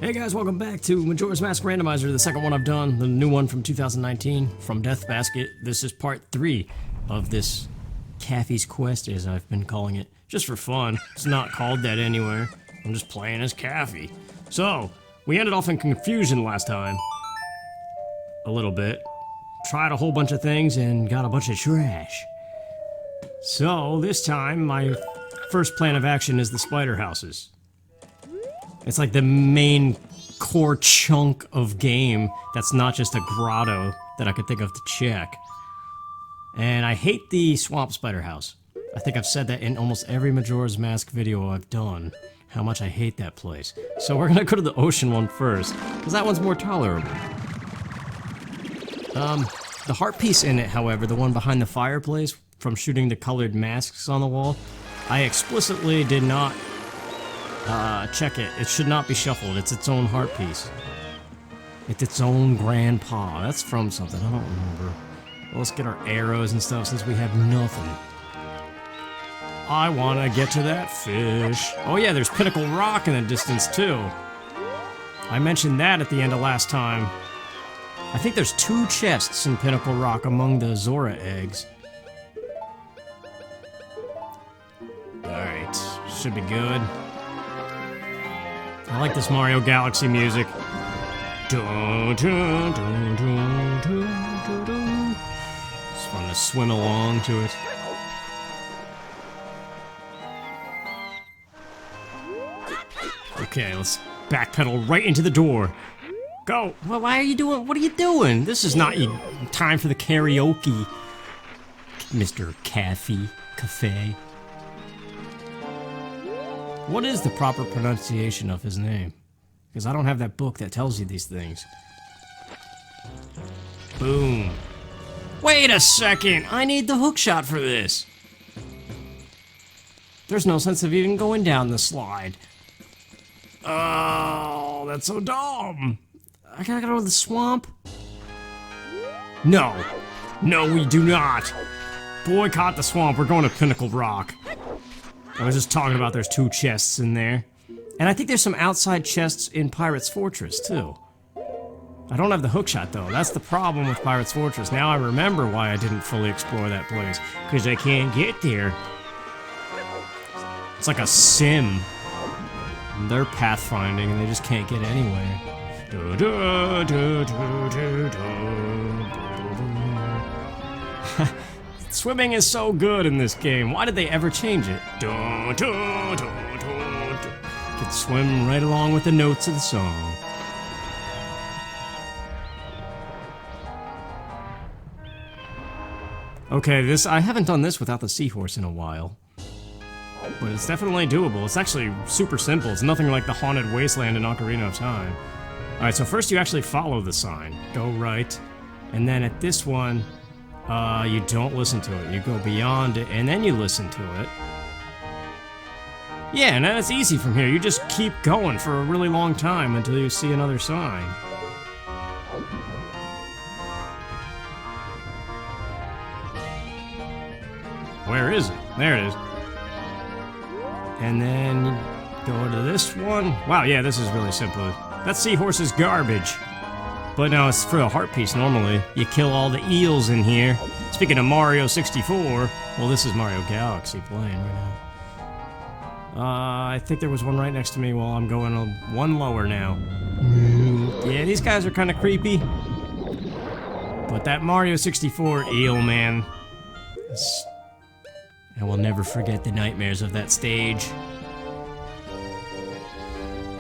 Hey guys, welcome back to Majora's Mask Randomizer, the second one I've done, the new one from 2019, from Death Basket. This is part 3 of this Kafei's Quest, as I've been calling it, just for fun. It's not called that anywhere. I'm just playing as Kafei. So, we ended off in confusion last time. A little bit. Tried a whole bunch of things and got a bunch of trash. So, this time, my first plan of action is the spider houses. It's like the main core chunk of game that's not just a grotto that I could think of to check. And I hate the swamp spider house. I think I've said that in almost every Majora's Mask video I've done, how much I hate that place. So we're gonna go to the ocean one first, because that one's more tolerable. The heart piece in it, however, the one behind the fireplace from shooting the colored masks on the wall, I explicitly did not check it. It should not be shuffled. It's its own heart piece. It's its own grandpa. That's from something. I don't remember. Well, let's get our arrows and stuff since we have nothing. I want to get to that fish. Oh yeah, there's Pinnacle Rock in the distance too. I mentioned that at the end of last time. I think there's 2 chests in Pinnacle Rock among the Zora eggs. Alright, should be good. I like this Mario Galaxy music. Dun, dun, dun, dun, dun, dun, dun. It's fun to swim along to it. Okay, let's backpedal right into the door. Go! Well, why are you doing? What are you doing? This is not time for the karaoke, Mr. Kafei. What is the proper pronunciation of his name? Because I don't have that book that tells you these things. Boom. Wait a second! I need the hookshot for this! There's no sense of even going down the slide. Oh, that's so dumb! I gotta go to the swamp? No. No, we do not! Boycott the swamp, we're going to Pinnacle Rock. I was just talking about there's 2 chests in there. And I think there's some outside chests in Pirate's Fortress, too. I don't have the hookshot, though. That's the problem with Pirate's Fortress. Now I remember why I didn't fully explore that place. Because I can't get there. It's like a sim. They're pathfinding and they just can't get anywhere. Swimming is so good in this game. Why did they ever change it? Can swim right along with the notes of the song. Okay, I haven't done this without the seahorse in a while. But it's definitely doable. It's actually super simple. It's nothing like the Haunted Wasteland in Ocarina of Time. Alright, so first you actually follow the sign. Go right. And then at this one, you don't listen to it. You go beyond it, and then you listen to it. Yeah, and then it's easy from here. You just keep going for a really long time until you see another sign. Where is it? There it is. And then you go to this one. Wow, yeah, this is really simple. That seahorse is garbage. But no, it's for a heart piece normally. You kill all the eels in here. Speaking of Mario 64, well, this is Mario Galaxy playing right now. I think there was one right next to me while I'm going one lower now. Yeah, these guys are kind of creepy. But that Mario 64 eel, man. I will never forget the nightmares of that stage.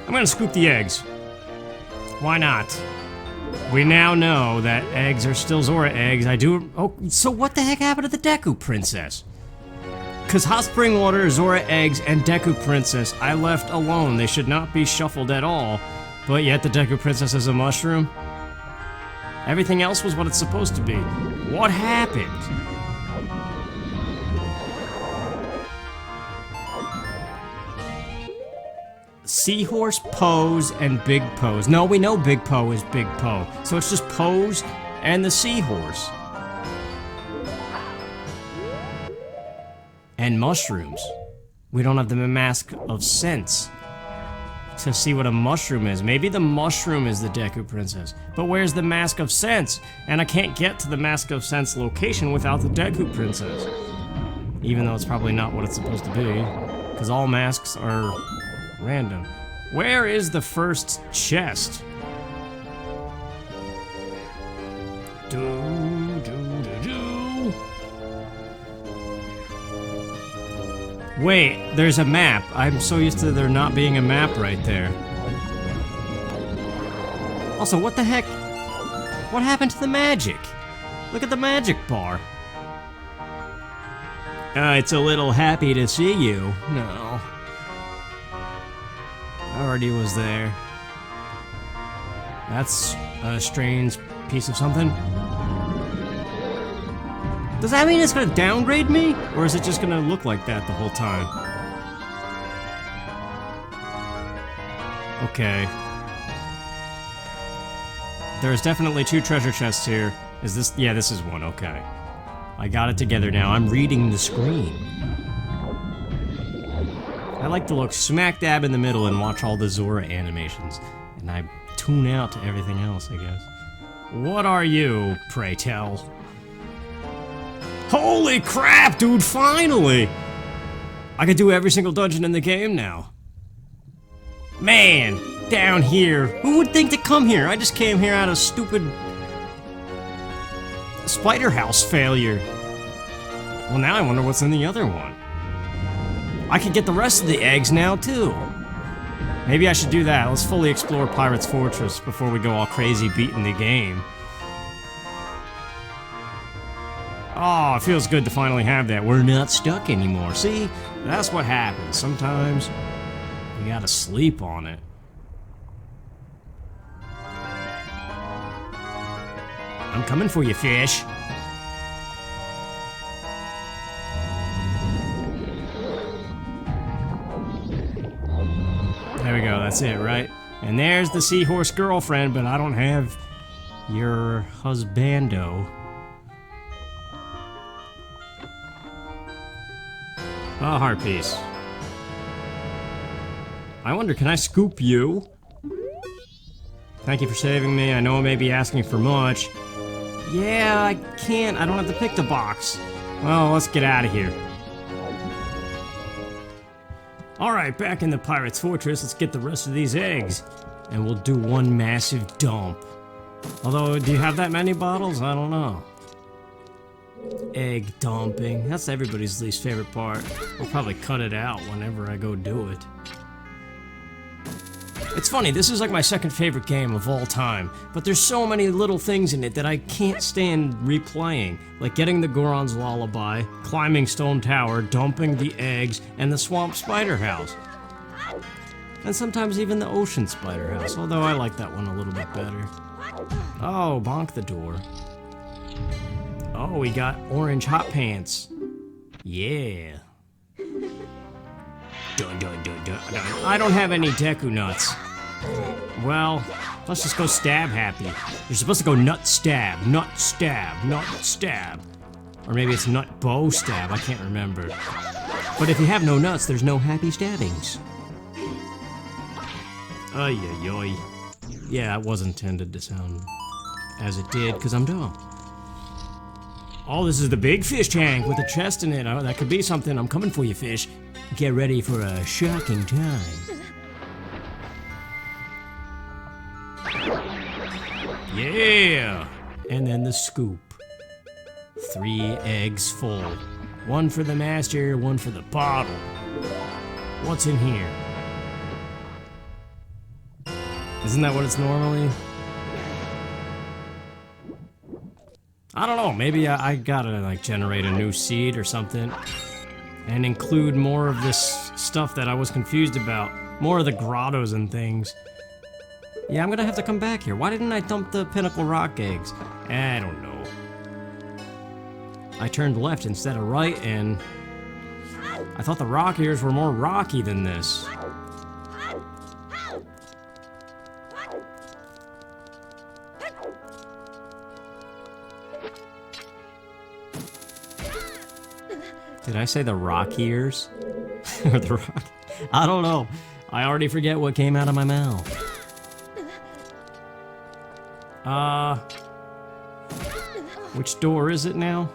I'm gonna scoop the eggs. Why not? We now know that eggs are still Zora eggs. Oh, so what the heck happened to the Deku Princess? Because Hot Spring Water, Zora eggs, and Deku Princess I left alone. They should not be shuffled at all. But yet the Deku Princess is a mushroom. Everything else was what it's supposed to be. What happened? Seahorse, Pose, and Big Pose. No, we know Big Po is Big Po. So it's just Pose and the Seahorse. And mushrooms. We don't have the Mask of Sense. to see what a mushroom is. Maybe the mushroom is the Deku Princess. But where's the Mask of Sense? And I can't get to the Mask of Sense location without the Deku Princess. Even though it's probably not what it's supposed to be. Because all masks are random. Where is the first chest? Wait, there's a map. I'm so used to there not being a map right there. Also, what the heck? What happened to the magic? Look at the magic bar. It's a little happy to see you. No. I already was there. That's a strange piece of something. Does that mean it's gonna downgrade me? Or is it just gonna look like that the whole time? Okay. There's definitely 2 treasure chests here. Is this? Yeah, this is one, okay. I got it together now. I'm reading the screen. I like to look smack dab in the middle and watch all the Zora animations. And I tune out to everything else, I guess. What are you, pray tell? Holy crap, dude, finally! I could do every single dungeon in the game now. Man, down here. Who would think to come here? I just came here out of stupid Spider House failure. Well, now I wonder what's in the other one. I could get the rest of the eggs now, too. Maybe I should do that. Let's fully explore Pirate's Fortress before we go all crazy beating the game. Oh, it feels good to finally have that. We're not stuck anymore. See? That's what happens. Sometimes you gotta sleep on it. I'm coming for you, fish. There we go, that's it, right? And there's the seahorse girlfriend, but I don't have your husbando. A heart piece. I wonder, can I scoop you? Thank you for saving me. I know I may be asking for much. Yeah, I can't. I don't have to pick the box. Well, let's get out of here. Alright, back in the Pirate's Fortress. Let's get the rest of these eggs. And we'll do one massive dump. Although, do you have that many bottles? I don't know. Egg dumping. That's everybody's least favorite part. I'll probably cut it out whenever I go do it. It's funny, this is like my second favorite game of all time, but there's so many little things in it that I can't stand replaying. Like getting the Goron's Lullaby, climbing Stone Tower, dumping the eggs, and the Swamp Spider House. And sometimes even the Ocean Spider House, although I like that one a little bit better. Oh, bonk the door. Oh, we got orange hot pants. Yeah. Dun, dun, dun, dun, dun. I don't have any Deku nuts. Well, let's just go stab happy. You're supposed to go nut stab, nut stab, nut stab. Or maybe it's nut bow stab, I can't remember. But if you have no nuts, there's no happy stabbings. Ay, ay, ay. Yeah, it was intended to sound as it did, because I'm dumb. Oh, this is the big fish tank with a chest in it. Oh, that could be something. I'm coming for you, fish. Get ready for a shocking time. Yeah! And then the scoop. 3 eggs full. 1 for the master, 1 for the bottle. What's in here? Isn't that what it's normally? I don't know, maybe I gotta like generate a new seed or something and include more of this stuff that I was confused about. More of the grottos and things. Yeah, I'm gonna have to come back here. Why didn't I dump the Pinnacle Rock eggs? I don't know. I turned left instead of right and I thought the rock ears were more rocky than this. Did I say the rock ears? Or the rock? I don't know. I already forget what came out of my mouth. Which door is it now?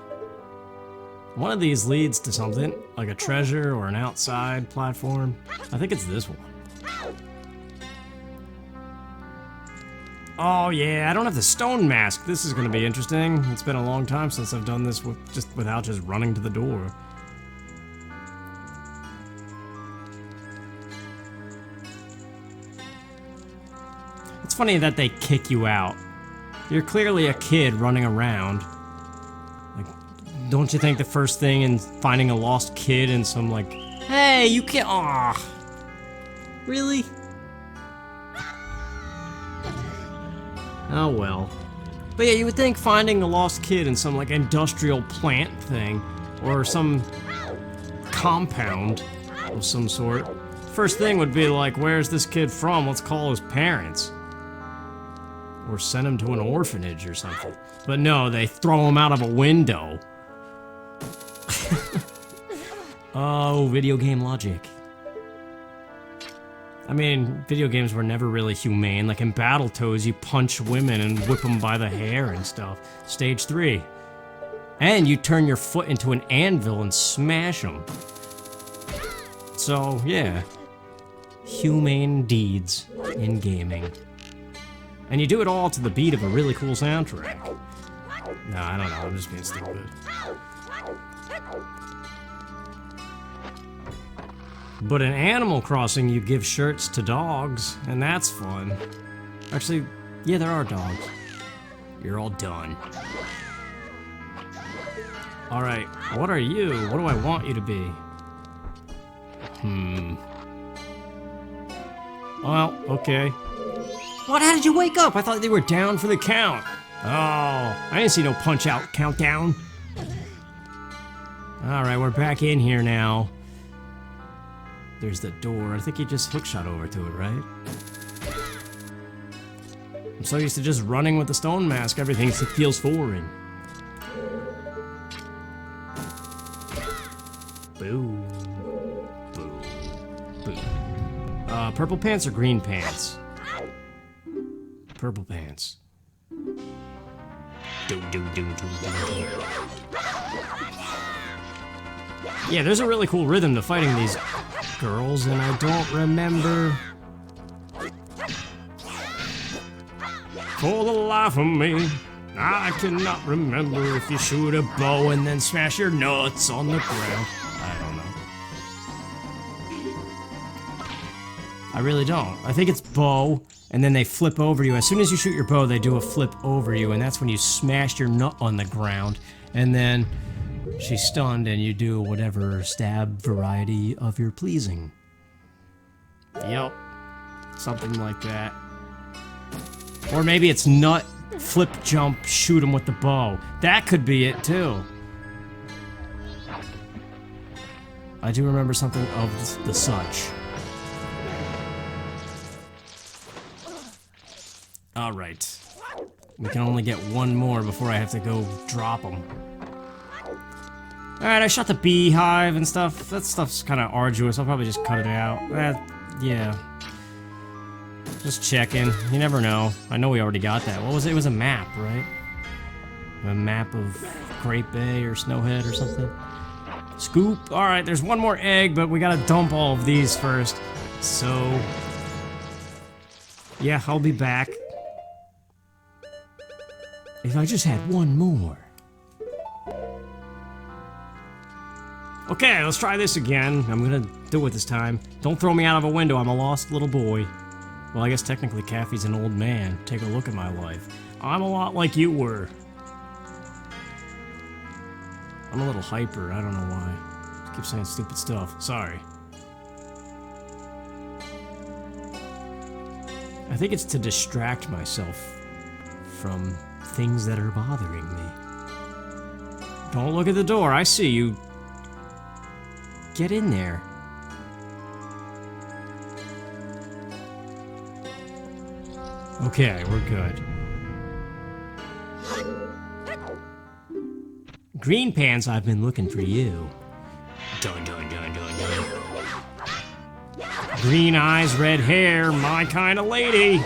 One of these leads to something, like a treasure or an outside platform. I think it's this one. Oh yeah, I don't have the stone mask. This is gonna be interesting. It's been a long time since I've done this without just running to the door. It's funny that they kick you out. You're clearly a kid running around. Like, don't you think the first thing in finding a lost kid in some like, hey, you can't, aw, really? Oh well. But yeah, you would think finding a lost kid in some like industrial plant thing, or some compound of some sort, first thing would be like, where's this kid from? Let's call his parents. Or send him to an orphanage or something. But no, they throw him out of a window. Oh, video game logic. I mean, video games were never really humane. Like in Battletoads, you punch women and whip them by the hair and stuff. Stage 3. And you turn your foot into an anvil and smash them. So, yeah. Humane deeds in gaming. And you do it all to the beat of a really cool soundtrack. No, I don't know, I'm just being stupid. But in Animal Crossing, you give shirts to dogs, and that's fun. Actually, yeah, there are dogs. You're all done. Alright, what are you? What do I want you to be? Well, okay. What? How did you wake up? I thought they were down for the count. Oh, I didn't see no punch-out countdown. Alright, we're back in here now. There's the door. I think you just hookshot over to it, right? I'm so used to just running with the stone mask, everything feels foreign. Boo. Boo. Boo. Purple pants or green pants? Purple pants. Yeah, there's a really cool rhythm to fighting these girls, and I don't remember. For the life of me, I cannot remember if you shoot a bow and then smash your nuts on the ground. I don't know. I really don't. I think it's bow, and then they flip over you. As soon as you shoot your bow, they do a flip over you, and that's when you smash your nut on the ground, and then she's stunned, and you do whatever stab variety of your pleasing. Yep. Something like that. Or maybe it's nut, flip, jump, shoot him with the bow. That could be it, too. I do remember something of the such. Alright. We can only get one more before I have to go drop them. Alright, I shot the beehive and stuff. That stuff's kind of arduous. I'll probably just cut it out. Yeah. Just checking. You never know. I know we already got that. What was it? It was a map, right? A map of Great Bay or Snowhead or something. Scoop. Alright, there's one more egg, but we gotta dump all of these first. So... yeah, I'll be back. If I just had one more. Okay, let's try this again. I'm gonna do it this time. Don't throw me out of a window, I'm a lost little boy. Well, I guess technically Kafei's an old man. Take a look at my life. I'm a lot like you were. I'm a little hyper, I don't know why. I keep saying stupid stuff, sorry. I think it's to distract myself from things that are bothering me. Don't look at the door, I see you. Get in there. Okay, we're good. Green pants, I've been looking for you. Dun dun dun dun dun. Green eyes, red hair, my kind of lady.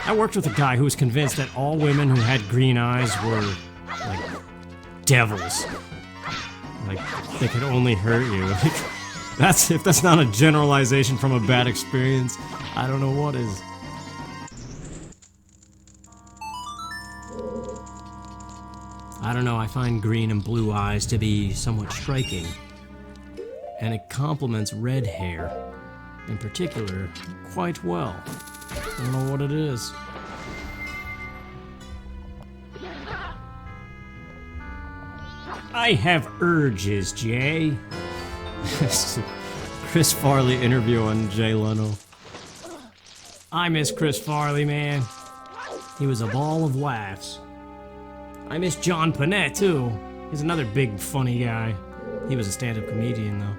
I worked with a guy who was convinced that all women who had green eyes were, like, devils. Like, they could only hurt you. If that's not a generalization from a bad experience, I don't know what is. I don't know, I find green and blue eyes to be somewhat striking. And it complements red hair, in particular, quite well. I don't know what it is. I have urges, Jay. Chris Farley interview on Jay Leno. I miss Chris Farley, man. He was a ball of laughs. I miss John Panette, too. He's another big, funny guy. He was a stand-up comedian, though.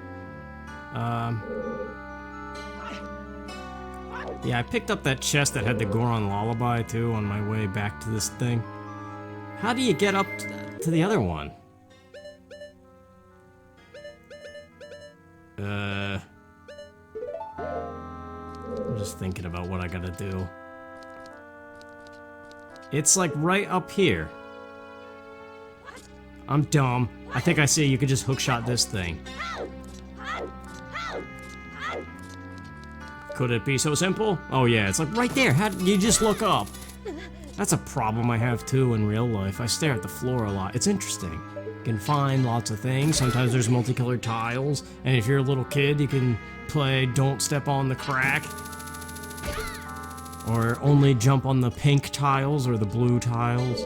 Yeah, I picked up that chest that had the Goron Lullaby, too, on my way back to this thing. How do you get up to the other one? I'm just thinking about what I gotta do. It's like right up here. I'm dumb. I think I see you could just hookshot this thing. Could it be so simple? Oh yeah, it's like right there. How did you just look up? That's a problem I have too in real life. I stare at the floor a lot. It's interesting. You can find lots of things. Sometimes there's multicolored tiles. And if you're a little kid, you can play Don't Step on the Crack. Or only jump on the pink tiles or the blue tiles.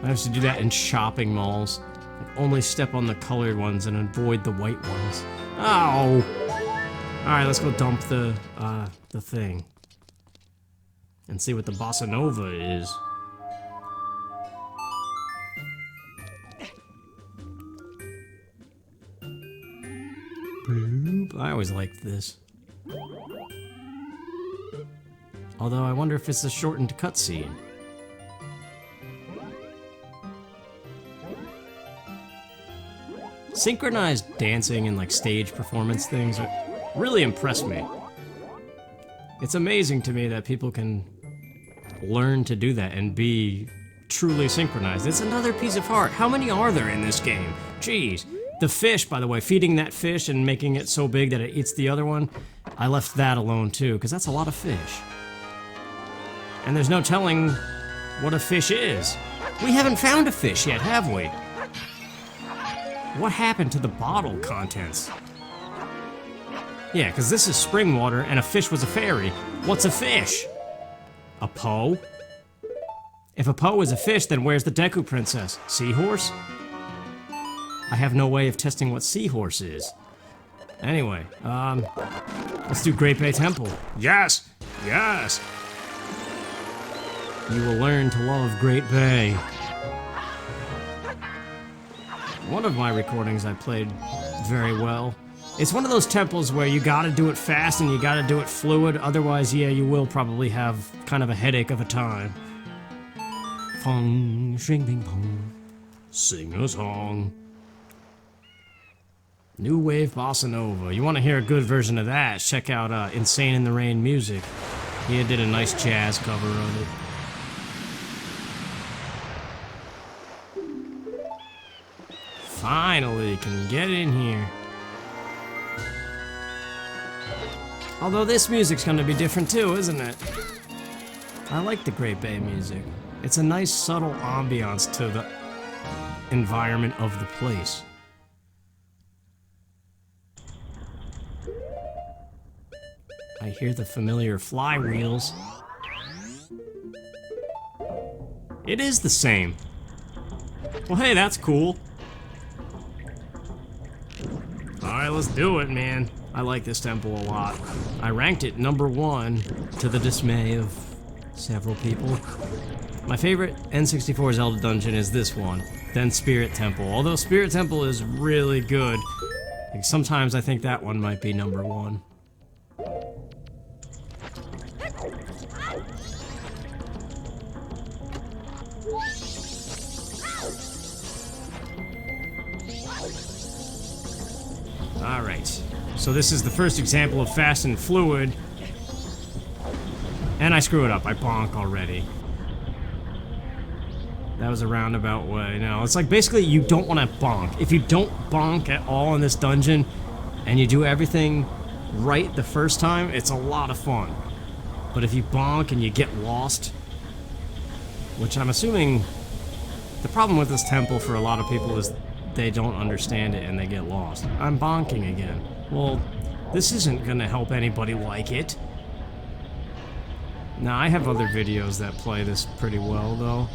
I used to do that in shopping malls. Like only step on the colored ones and avoid the white ones. Ow! Alright, let's go dump the thing. And see what the bossa nova is. Boop. I always liked this. Although I wonder if it's a shortened cutscene. Synchronized dancing and like stage performance things really impress me. It's amazing to me that people can learn to do that and be truly synchronized. It's another piece of art. How many are there in this game? Jeez. The fish, by the way, feeding that fish and making it so big that it eats the other one, I left that alone too, because that's a lot of fish. And there's no telling what a fish is. We haven't found a fish yet, have we? What happened to the bottle contents? Yeah, because this is spring water and a fish was a fairy. What's a fish? A Poe? If a Poe is a fish, then where's the Deku Princess? Seahorse? I have no way of testing what seahorse is. Anyway, let's do Great Bay Temple. Yes! Yes! You will learn to love Great Bay. One of my recordings I played very well. It's one of those temples where you gotta do it fast and you gotta do it fluid, otherwise, yeah, you will probably have kind of a headache of a time. Fong, shing, bing, pong. Sing a song. New Wave Bossa Nova. You want to hear a good version of that? Check out Insane in the Rain Music. He did a nice jazz cover of it. Finally, can get in here. Although this music's gonna be different too, isn't it? I like the Great Bay music. It's a nice subtle ambiance to the environment of the place. I hear the familiar flywheels. It is the same. Well, hey, that's cool. Alright, let's do it, man. I like this temple a lot. I ranked it #1 to the dismay of several people. My favorite N64 Zelda dungeon is this one, then Spirit Temple. Although Spirit Temple is really good, like, sometimes I think that one might be #1. Alright. So this is the first example of fast and fluid. And I screw it up. I bonk already. That was a roundabout way. No, it's like basically you don't want to bonk. If you don't bonk at all in this dungeon, and you do everything right the first time, it's a lot of fun. But if you bonk and you get lost, which I'm assuming the problem with this temple for a lot of people is they don't understand it and they get lost. I'm bonking again. Well, this isn't gonna help anybody like it. Now, I have other videos that play this pretty well, though.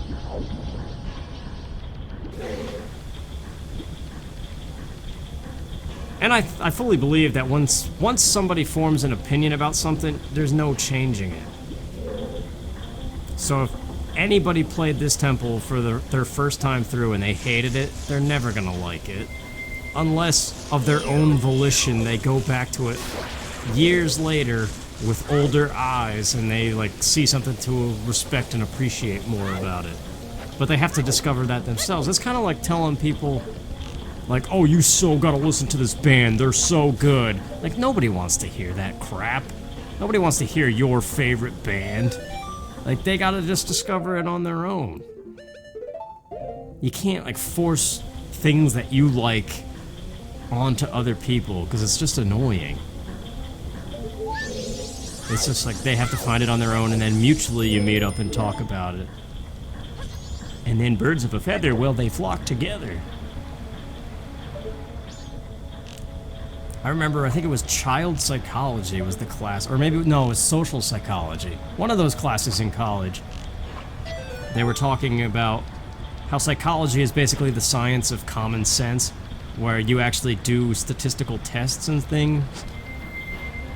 And I fully believe that once somebody forms an opinion about something, there's no changing it. So if anybody played this temple for their first time through and they hated it, they're never gonna like it. Unless, of their own volition, they go back to it years later with older eyes and they, like, see something to respect and appreciate more about it. But they have to discover that themselves. It's kind of like telling people, like, oh, you so gotta listen to this band, they're so good. Like, nobody wants to hear that crap. Nobody wants to hear your favorite band. Like, they gotta just discover it on their own. You can't, like, force things that you like onto other people, because it's just annoying. It's just like they have to find it on their own, and then mutually you meet up and talk about it. And then birds of a feather, well, they flock together. I remember, I think it was child psychology was the class, or maybe, no, it was social psychology. One of those classes in college. They were talking about how psychology is basically the science of common sense, where you actually do statistical tests and things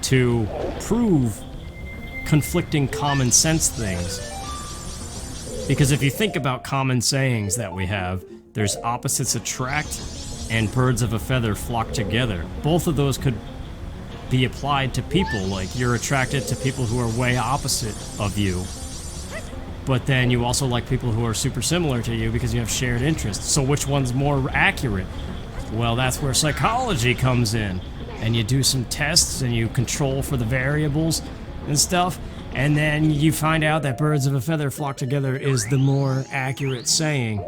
to prove conflicting common sense things. Because if you think about common sayings that we have, there's opposites attract and birds of a feather flock together. Both of those could be applied to people, like you're attracted to people who are way opposite of you. But then you also like people who are super similar to you because you have shared interests. So which one's more accurate? Well, that's where psychology comes in. And you do some tests and you control for the variables and stuff, and then you find out that birds of a feather flock together is the more accurate saying,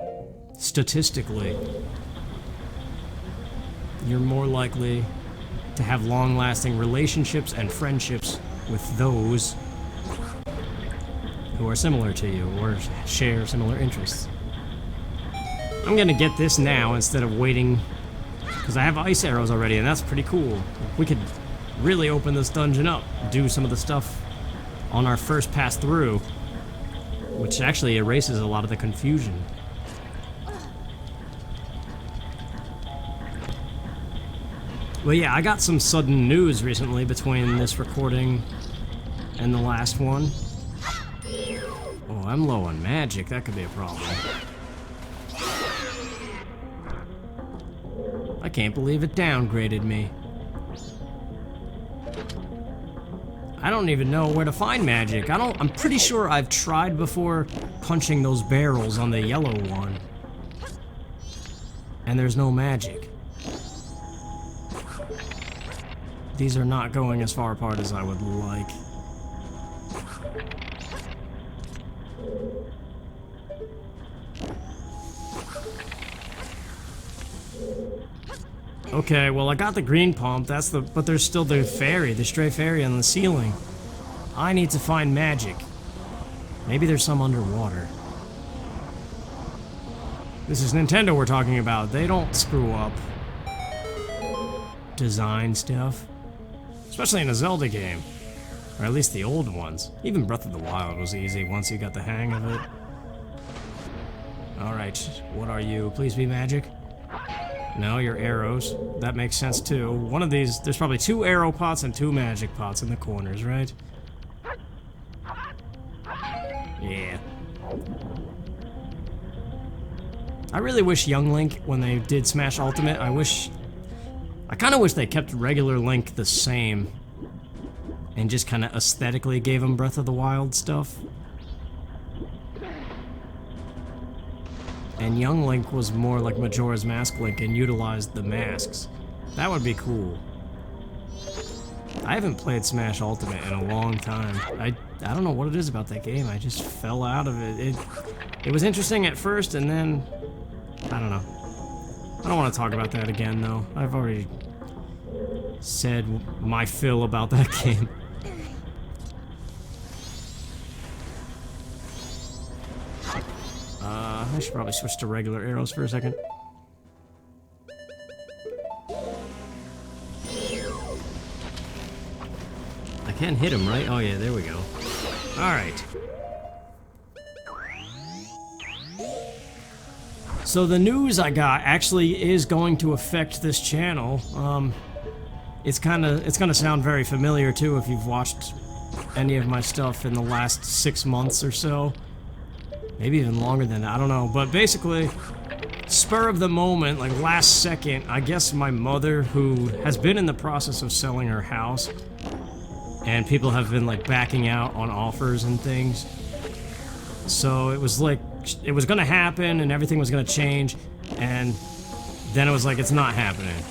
statistically. You're more likely to have long-lasting relationships and friendships with those who are similar to you or share similar interests. I'm gonna get this now instead of waiting, because I have ice arrows already, and that's pretty cool. We could really open this dungeon up, do some of the stuff on our first pass through, which actually erases a lot of the confusion. Well, yeah, I got some sudden news recently between this recording and the last one. Oh, I'm low on magic. That could be a problem. I can't believe it downgraded me. I don't even know where to find magic. I'm pretty sure I've tried before punching those barrels on the yellow one. And there's no magic. These are not going as far apart as I would like. Okay, well, I got the green pump, but there's still the fairy, the stray fairy on the ceiling. I need to find magic. Maybe there's some underwater. This is Nintendo we're talking about. They don't screw up design stuff. Especially in a Zelda game. Or at least the old ones. Even Breath of the Wild was easy once you got the hang of it. Alright, what are you? Please be magic? No, you're arrows. That makes sense too. One of these, there's probably 2 arrow pots and 2 magic pots in the corners, right? Yeah. I really wish Young Link, when they did Smash Ultimate, I kind of wish they kept regular Link the same and just kind of aesthetically gave him Breath of the Wild stuff. And Young Link was more like Majora's Mask Link and utilized the masks. That would be cool. I haven't played Smash Ultimate in a long time. I don't know what it is about that game. I just fell out of it. It was interesting at first, and then I don't know. I don't want to talk about that again, though. I've already said my fill about that game. I should probably switch to regular arrows for a second. I can hit him, right? Oh yeah, there we go. Alright. So the news I got actually is going to affect this channel. It's gonna sound very familiar too if you've watched any of my stuff in the last 6 months or so. Maybe even longer than that, I don't know. But basically, spur of the moment, like last second, I guess my mother, who has been in the process of selling her house, and people have been like backing out on offers and things. So it was like, it was gonna happen and everything was gonna change, and then it was like, it's not happening.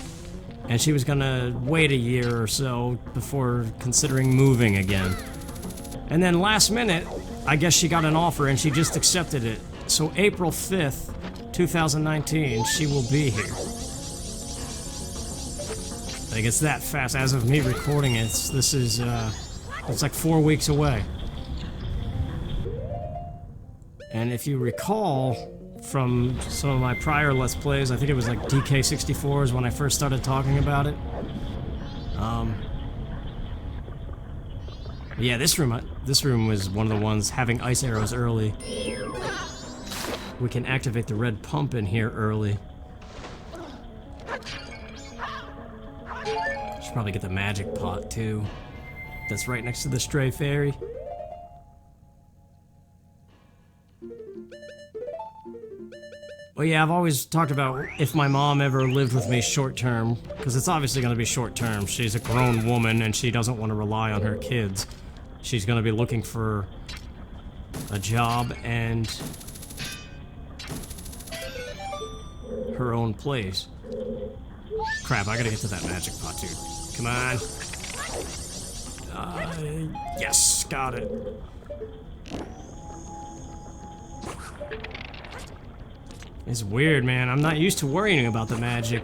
And she was gonna wait a year or so before considering moving again. And then last minute, I guess she got an offer and she just accepted it. So April 5th, 2019, she will be here. Like, it's that fast. As of me recording it, it's like 4 weeks away. And if you recall from some of my prior Let's Plays, I think it was like DK64 is when I first started talking about it. Yeah, this room was one of the ones having ice arrows early. We can activate the red pump in here early. Should probably get the magic pot too. That's right next to the stray fairy. Well, yeah, I've always talked about if my mom ever lived with me short term, because it's obviously going to be short term. She's a grown woman and she doesn't want to rely on her kids. She's going to be looking for a job and her own place. Crap, I gotta get to that magic pot, dude. Come on. Yes, got it. It's weird, man. I'm not used to worrying about the magic.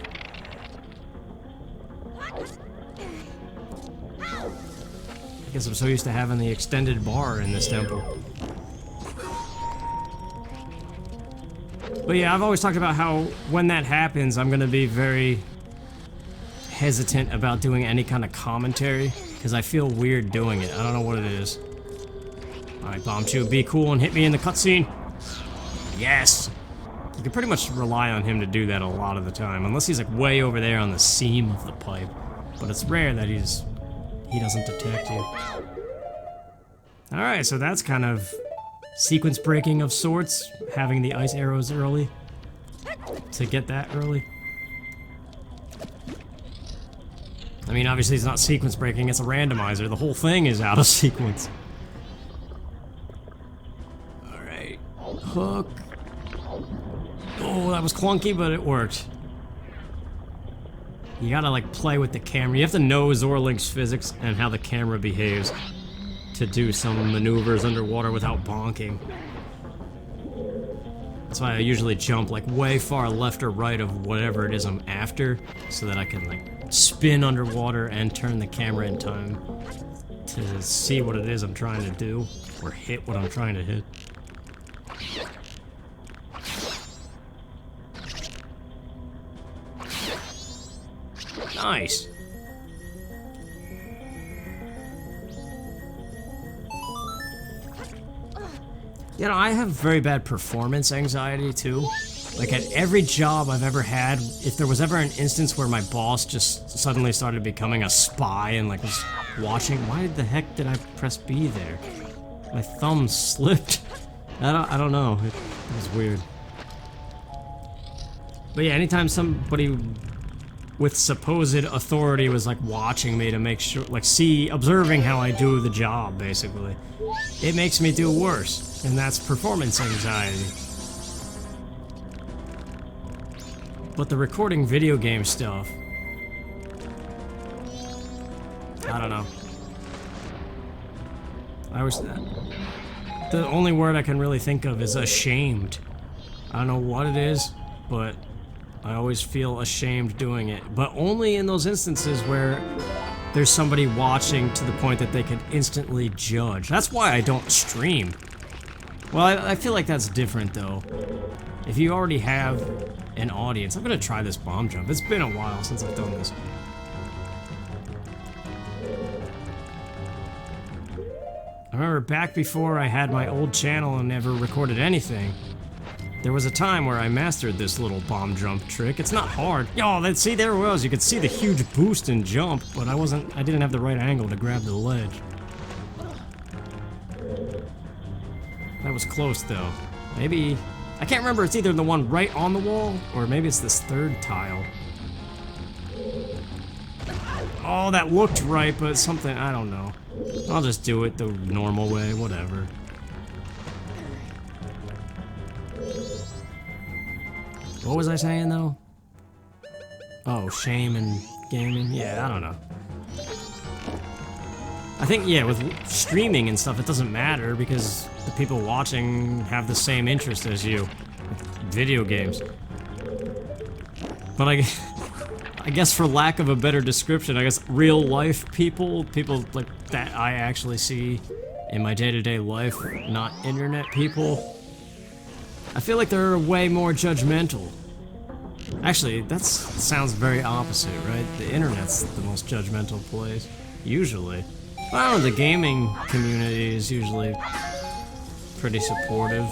I guess I'm so used to having the extended bar in this temple. But yeah, I've always talked about how when that happens, I'm gonna be very hesitant about doing any kind of commentary, because I feel weird doing it. I don't know what it is. Alright, Bomb Chew, be cool and hit me in the cutscene. Yes! You can pretty much rely on him to do that a lot of the time, unless he's like way over there on the seam of the pipe. But it's rare that he doesn't detect you. Alright, so that's kind of sequence breaking of sorts, having the ice arrows early. To get that early. I mean, obviously it's not sequence breaking, it's a randomizer. The whole thing is out of sequence. Alright. Hook. Oh, that was clunky, but it worked. You gotta, like, play with the camera. You have to know Zorlink's physics and how the camera behaves to do some maneuvers underwater without bonking. That's why I usually jump, like, way far left or right of whatever it is I'm after, so that I can, like, spin underwater and turn the camera in time to see what it is I'm trying to do, or hit what I'm trying to hit. Nice. You know, I have very bad performance anxiety too. Like at every job I've ever had, if there was ever an instance where my boss just suddenly started becoming a spy and like was watching, why the heck did I press B there? My thumb slipped. I don't know. It was weird. But yeah, anytime somebody with supposed authority was like watching me to make sure, like observing how I do the job, basically, it makes me do worse, and that's performance anxiety. But the recording video game stuff, I don't know. I was... The only word I can really think of is ashamed. I don't know what it is, but I always feel ashamed doing it. But only in those instances where there's somebody watching to the point that they can instantly judge. That's why I don't stream. Well, I feel like that's different, though. If you already have an audience... I'm gonna try this bomb jump. It's been a while since I've done this. I remember back before I had my old channel and never recorded anything, there was a time where I mastered this little bomb jump trick. It's not hard. Yo, see, there it was. You could see the huge boost and jump, but I didn't have the right angle to grab the ledge. That was close, though. Maybe... I can't remember, it's either the one right on the wall, or maybe it's this third tile. Oh, that looked right, but something... I don't know. I'll just do it the normal way, whatever. What was I saying, though? Oh, shame and gaming? Yeah, I don't know. I think, yeah, with streaming and stuff, it doesn't matter because the people watching have the same interest as you. Video games. But I guess for lack of a better description, I guess real life people like that I actually see in my day-to-day life, not internet people, I feel like they're way more judgmental. Actually, that sounds very opposite, right? The internet's the most judgmental place, usually. I don't know, the gaming community is usually pretty supportive.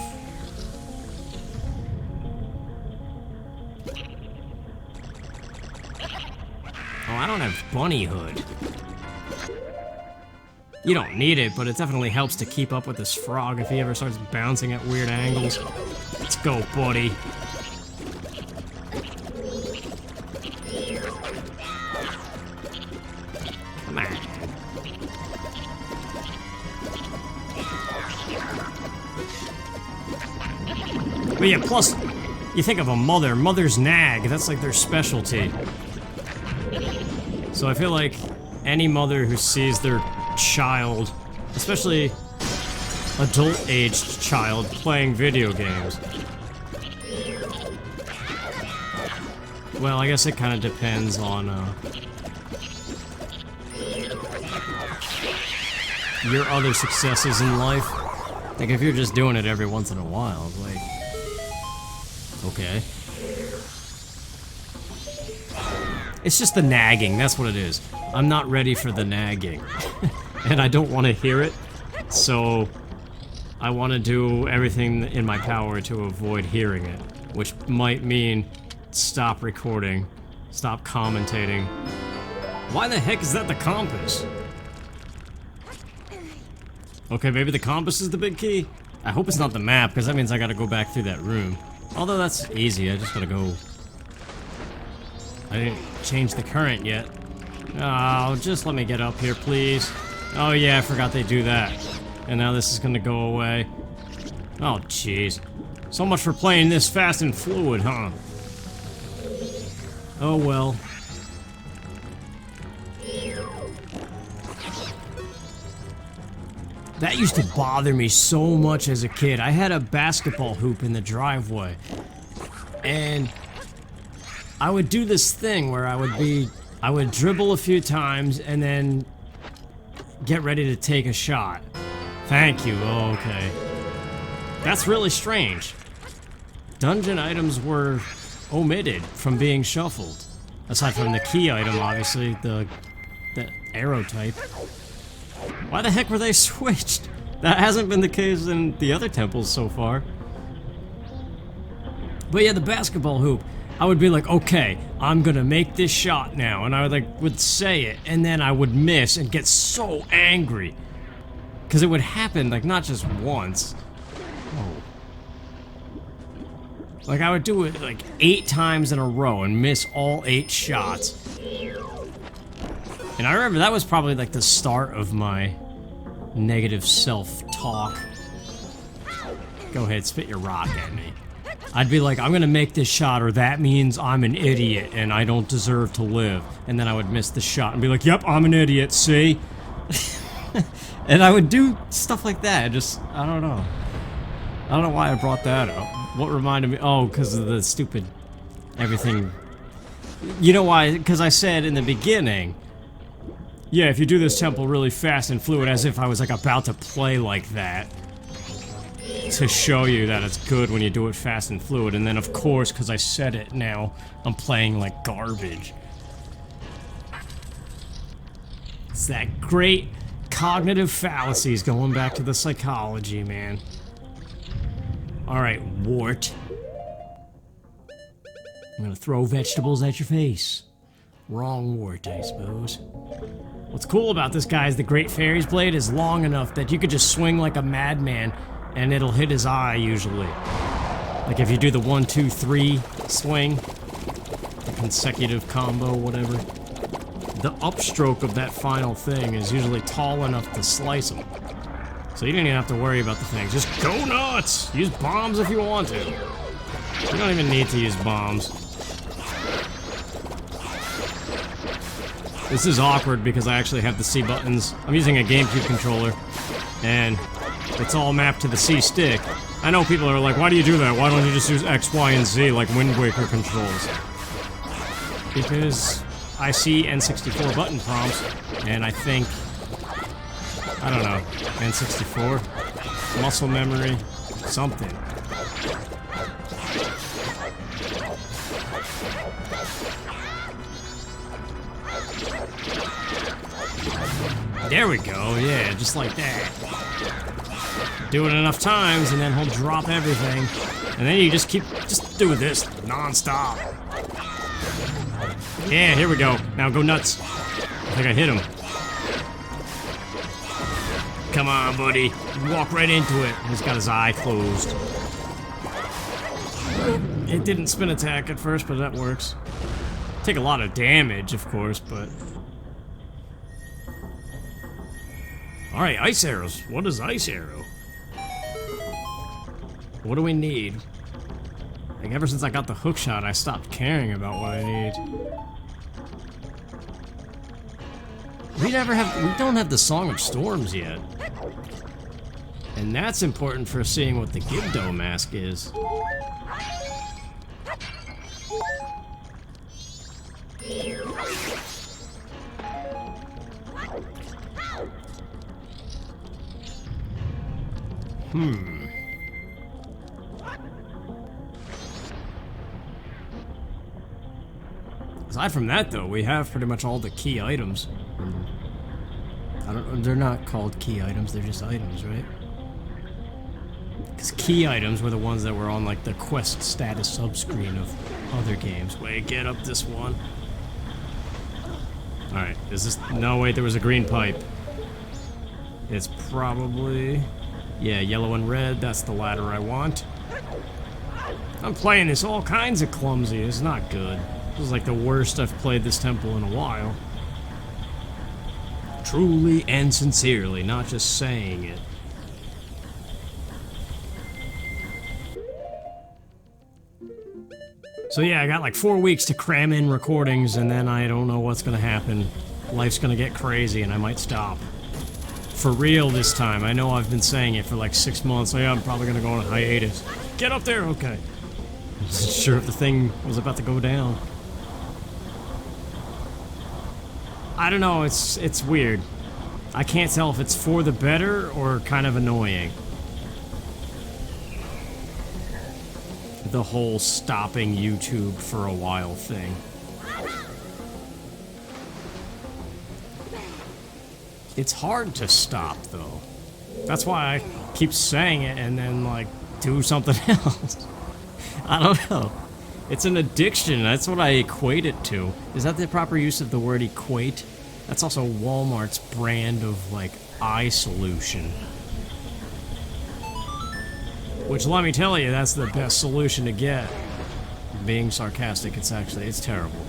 Oh, I don't have bunny hood. You don't need it, but it definitely helps to keep up with this frog if he ever starts bouncing at weird angles. Let's go, buddy. Come on. But yeah, plus, you think of a mother's nag, that's like their specialty. So I feel like any mother who sees their child, especially adult-aged child, playing video games. Well, I guess it kind of depends on your other successes in life. Like if you're just doing it every once in a while, like, okay. It's just the nagging, that's what it is. I'm not ready for the nagging. And I don't want to hear it, so I want to do everything in my power to avoid hearing it, which might mean stop recording, stop commentating. Why the heck is that the compass? Okay, maybe the compass is the big key? I hope it's not the map, because that means I gotta go back through that room. Although that's easy, I just gotta go... I didn't change the current yet. Oh, just let me get up here, please. Oh yeah, I forgot they do that. And now this is gonna go away. Oh, jeez. So much for playing this fast and fluid, huh? Oh well. That used to bother me so much as a kid. I had a basketball hoop in the driveway. And I would do this thing where I would dribble a few times and then get ready to take a shot. Thank you, oh, okay. That's really strange. Dungeon items were omitted from being shuffled. Aside from the key item, obviously, the arrow type. Why the heck were they switched? That hasn't been the case in the other temples so far. But yeah, the basketball hoop. I would be like, okay, I'm gonna make this shot now, and I would say it, and then I would miss and get so angry. Because it would happen, like, not just once. Oh. Like, I would do it, like, 8 times in a row and miss all 8 shots. And I remember that was probably, like, the start of my negative self-talk. Go ahead, spit your rock at me. I'd be like, I'm gonna make this shot, or that means I'm an idiot and I don't deserve to live. And then I would miss the shot and be like, yep, I'm an idiot, see? And I would do stuff like that, just, I don't know. I don't know why I brought that up. What reminded me? Oh, because of the stupid everything. You know why? Because I said in the beginning, yeah, if you do this temple really fast and fluid, as if I was like about to play like that. To show you that it's good when you do it fast and fluid, and then of course, because I said it now, I'm playing like garbage. It's that great cognitive fallacies, going back to the psychology, man. Alright, wart. I'm gonna throw vegetables at your face. Wrong wart, I suppose. What's cool about this guy is the Great Fairy's Blade is long enough that you could just swing like a madman and it'll hit his eye, usually. Like if you do the 1, 2, 3 swing, the consecutive combo, whatever. The upstroke of that final thing is usually tall enough to slice him. So you don't even have to worry about the things. Just go nuts! Use bombs if you want to. You don't even need to use bombs. This is awkward because I actually have the C buttons. I'm using a GameCube controller, and it's all mapped to the C stick. I know people are like, why do you do that? Why don't you just use X, Y, and Z like Wind Waker controls? Because I see N64 button prompts, and I think, I don't know, N64, muscle memory, something. There we go, yeah, just like that. Do it enough times, and then he'll drop everything. And then you just do this non-stop. Yeah, here we go. Now go nuts. I think I hit him. Come on, buddy. Walk right into it. He's got his eye closed. It didn't spin attack at first, but that works. Take a lot of damage, of course, but... Alright, ice arrows. What is ice arrow? What do we need? Like, ever since I got the hook shot, I stopped caring about what I need. We don't have the Song of Storms yet. And that's important for seeing what the Gibdo mask is. Aside from that, though, we have pretty much all the key items. They're not called key items, they're just items, right? Because key items were the ones that were on, like, the quest status subscreen of other games. Wait, get up this one. Alright, is this... No, wait, there was a green pipe. It's probably... Yeah, yellow and red, that's the ladder I want. I'm playing this all kinds of clumsy, it's not good. This is like the worst I've played this temple in a while. Truly and sincerely, not just saying it. So yeah, I got like 4 weeks to cram in recordings, and then I don't know what's gonna happen. Life's gonna get crazy and I might stop. For real this time. I know I've been saying it for like 6 months. So yeah, I'm probably gonna go on a hiatus. Get up there, okay. I wasn't sure if the thing was about to go down. I don't know, it's weird. I can't tell if it's for the better or kind of annoying. The whole stopping YouTube for a while thing. It's hard to stop, though. That's why I keep saying it and then, like, do something else. I don't know. It's an addiction. That's what I equate it to. Is that the proper use of the word equate? That's also Walmart's brand of, like, eye solution. Which, let me tell you, that's the best solution to get. Being sarcastic, it's terrible.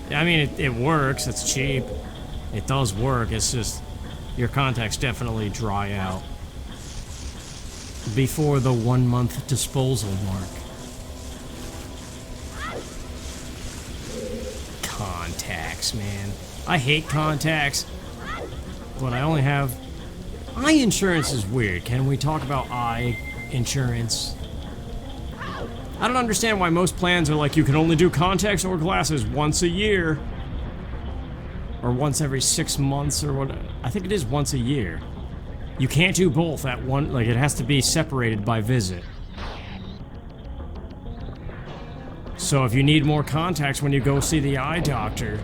I mean, it works, it's cheap. It does work, it's just... Your contacts definitely dry out before the 1 month disposal mark. contacts, man. I hate contacts, but I only have... Eye insurance is weird. Can we talk about eye insurance? I don't understand why most plans are like, you can only do contacts or glasses once a year. Or once every 6 months, or what? I think it is once a year. You can't do both at one, like, it has to be separated by visit. So if you need more contacts when you go see the eye doctor,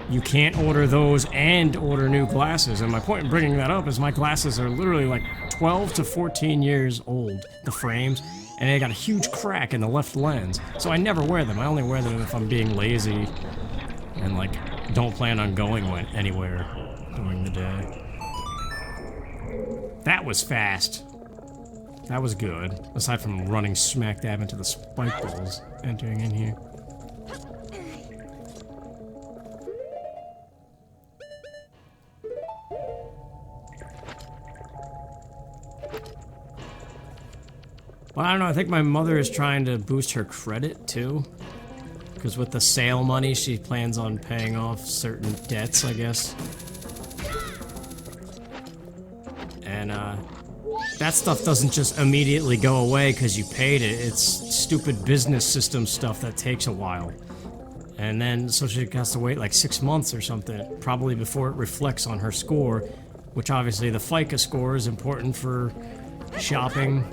you can't order those and order new glasses. And my point in bringing that up is my glasses are literally like 12 to 14 years old, the frames, and they got a huge crack in the left lens. So I never wear them. I only wear them if I'm being lazy and like don't plan on going anywhere during the day. That was fast. That was good. Aside from running smack dab into the spike balls entering in here. Well, I don't know, I think my mother is trying to boost her credit, too. Because with the sale money, she plans on paying off certain debts, I guess. And, that stuff doesn't just immediately go away because you paid it. It's stupid business system stuff that takes a while. And then, so she has to wait like 6 months or something, probably before it reflects on her score, which obviously the FICA score is important for shopping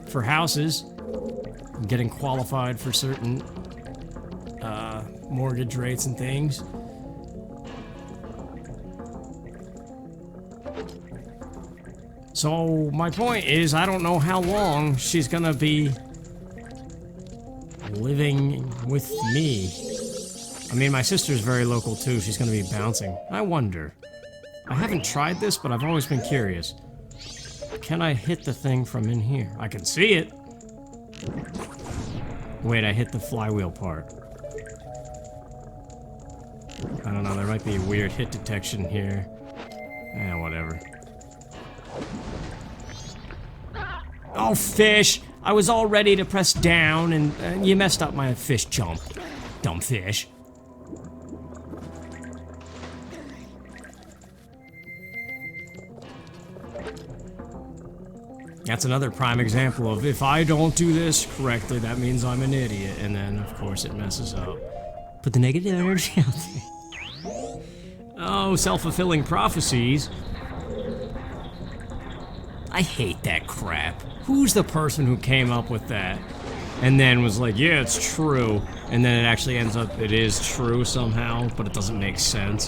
for houses, getting qualified for certain mortgage rates and things. So my point is, I don't know how long she's gonna be living with me. I mean, my sister's very local too. She's gonna be bouncing. I wonder. I haven't tried this, but I've always been curious. Can I hit the thing from in here? I can see it. Wait, I hit the flywheel part. I don't know, there might be a weird hit detection here. Eh, whatever. Oh, fish! I was all ready to press down, and you messed up my fish jump. Dumb fish. That's another prime example of, if I don't do this correctly, that means I'm an idiot, and then, of course, it messes up. Put the negative energy out there. Oh, self-fulfilling prophecies. I hate that crap. Who's the person who came up with that? And then was like, yeah, it's true. And then it actually ends up, it is true somehow, but it doesn't make sense.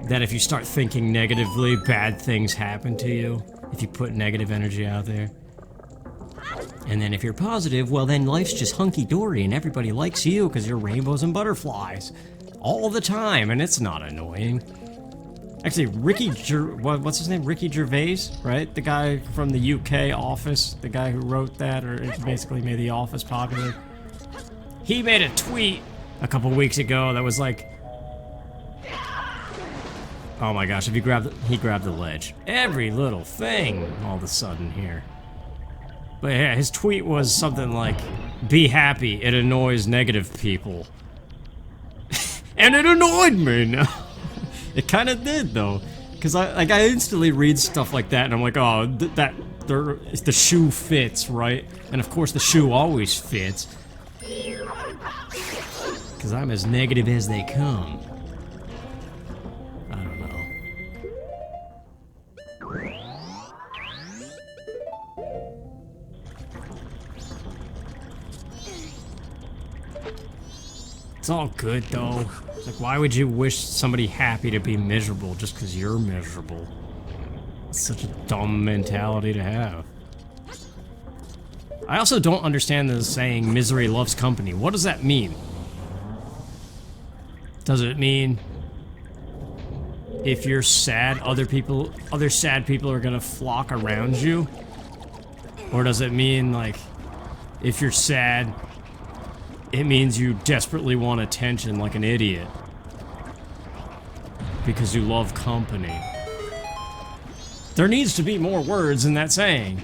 That if you start thinking negatively, bad things happen to you. If you put negative energy out there. And then if you're positive, well then life's just hunky-dory and everybody likes you because you're rainbows and butterflies. All the time, and it's not annoying. Actually, what's his name? Ricky Gervais, right? The guy from the UK Office, the guy who wrote that, or basically made The Office popular. He made a tweet a couple weeks ago that was like, oh my gosh, if he grabbed the ledge. Every little thing all of a sudden here. But yeah, his tweet was something like, be happy, it annoys negative people. And it annoyed me now. It kind of did though. Because I instantly read stuff like that and I'm like, oh, the shoe fits, right? And of course the shoe always fits. Because I'm as negative as they come. It's all good, though. It's like, why would you wish somebody happy to be miserable just because you're miserable? It's such a dumb mentality to have. I also don't understand the saying, misery loves company. What does that mean? Does it mean if you're sad, other sad people are gonna flock around you? Or does it mean, like, if you're sad, it means you desperately want attention like an idiot. Because you love company. There needs to be more words in that saying.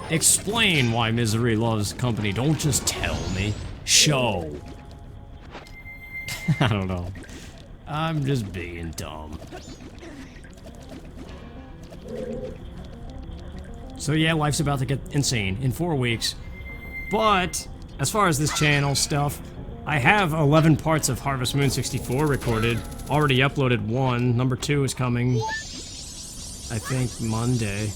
Explain why misery loves company. Don't just tell me. show. I don't know. I'm just being dumb. So yeah, life's about to get insane in 4 weeks. But as far as this channel stuff, I have 11 parts of Harvest Moon 64 recorded. Already uploaded 1. Number 2 is coming, I think, Monday.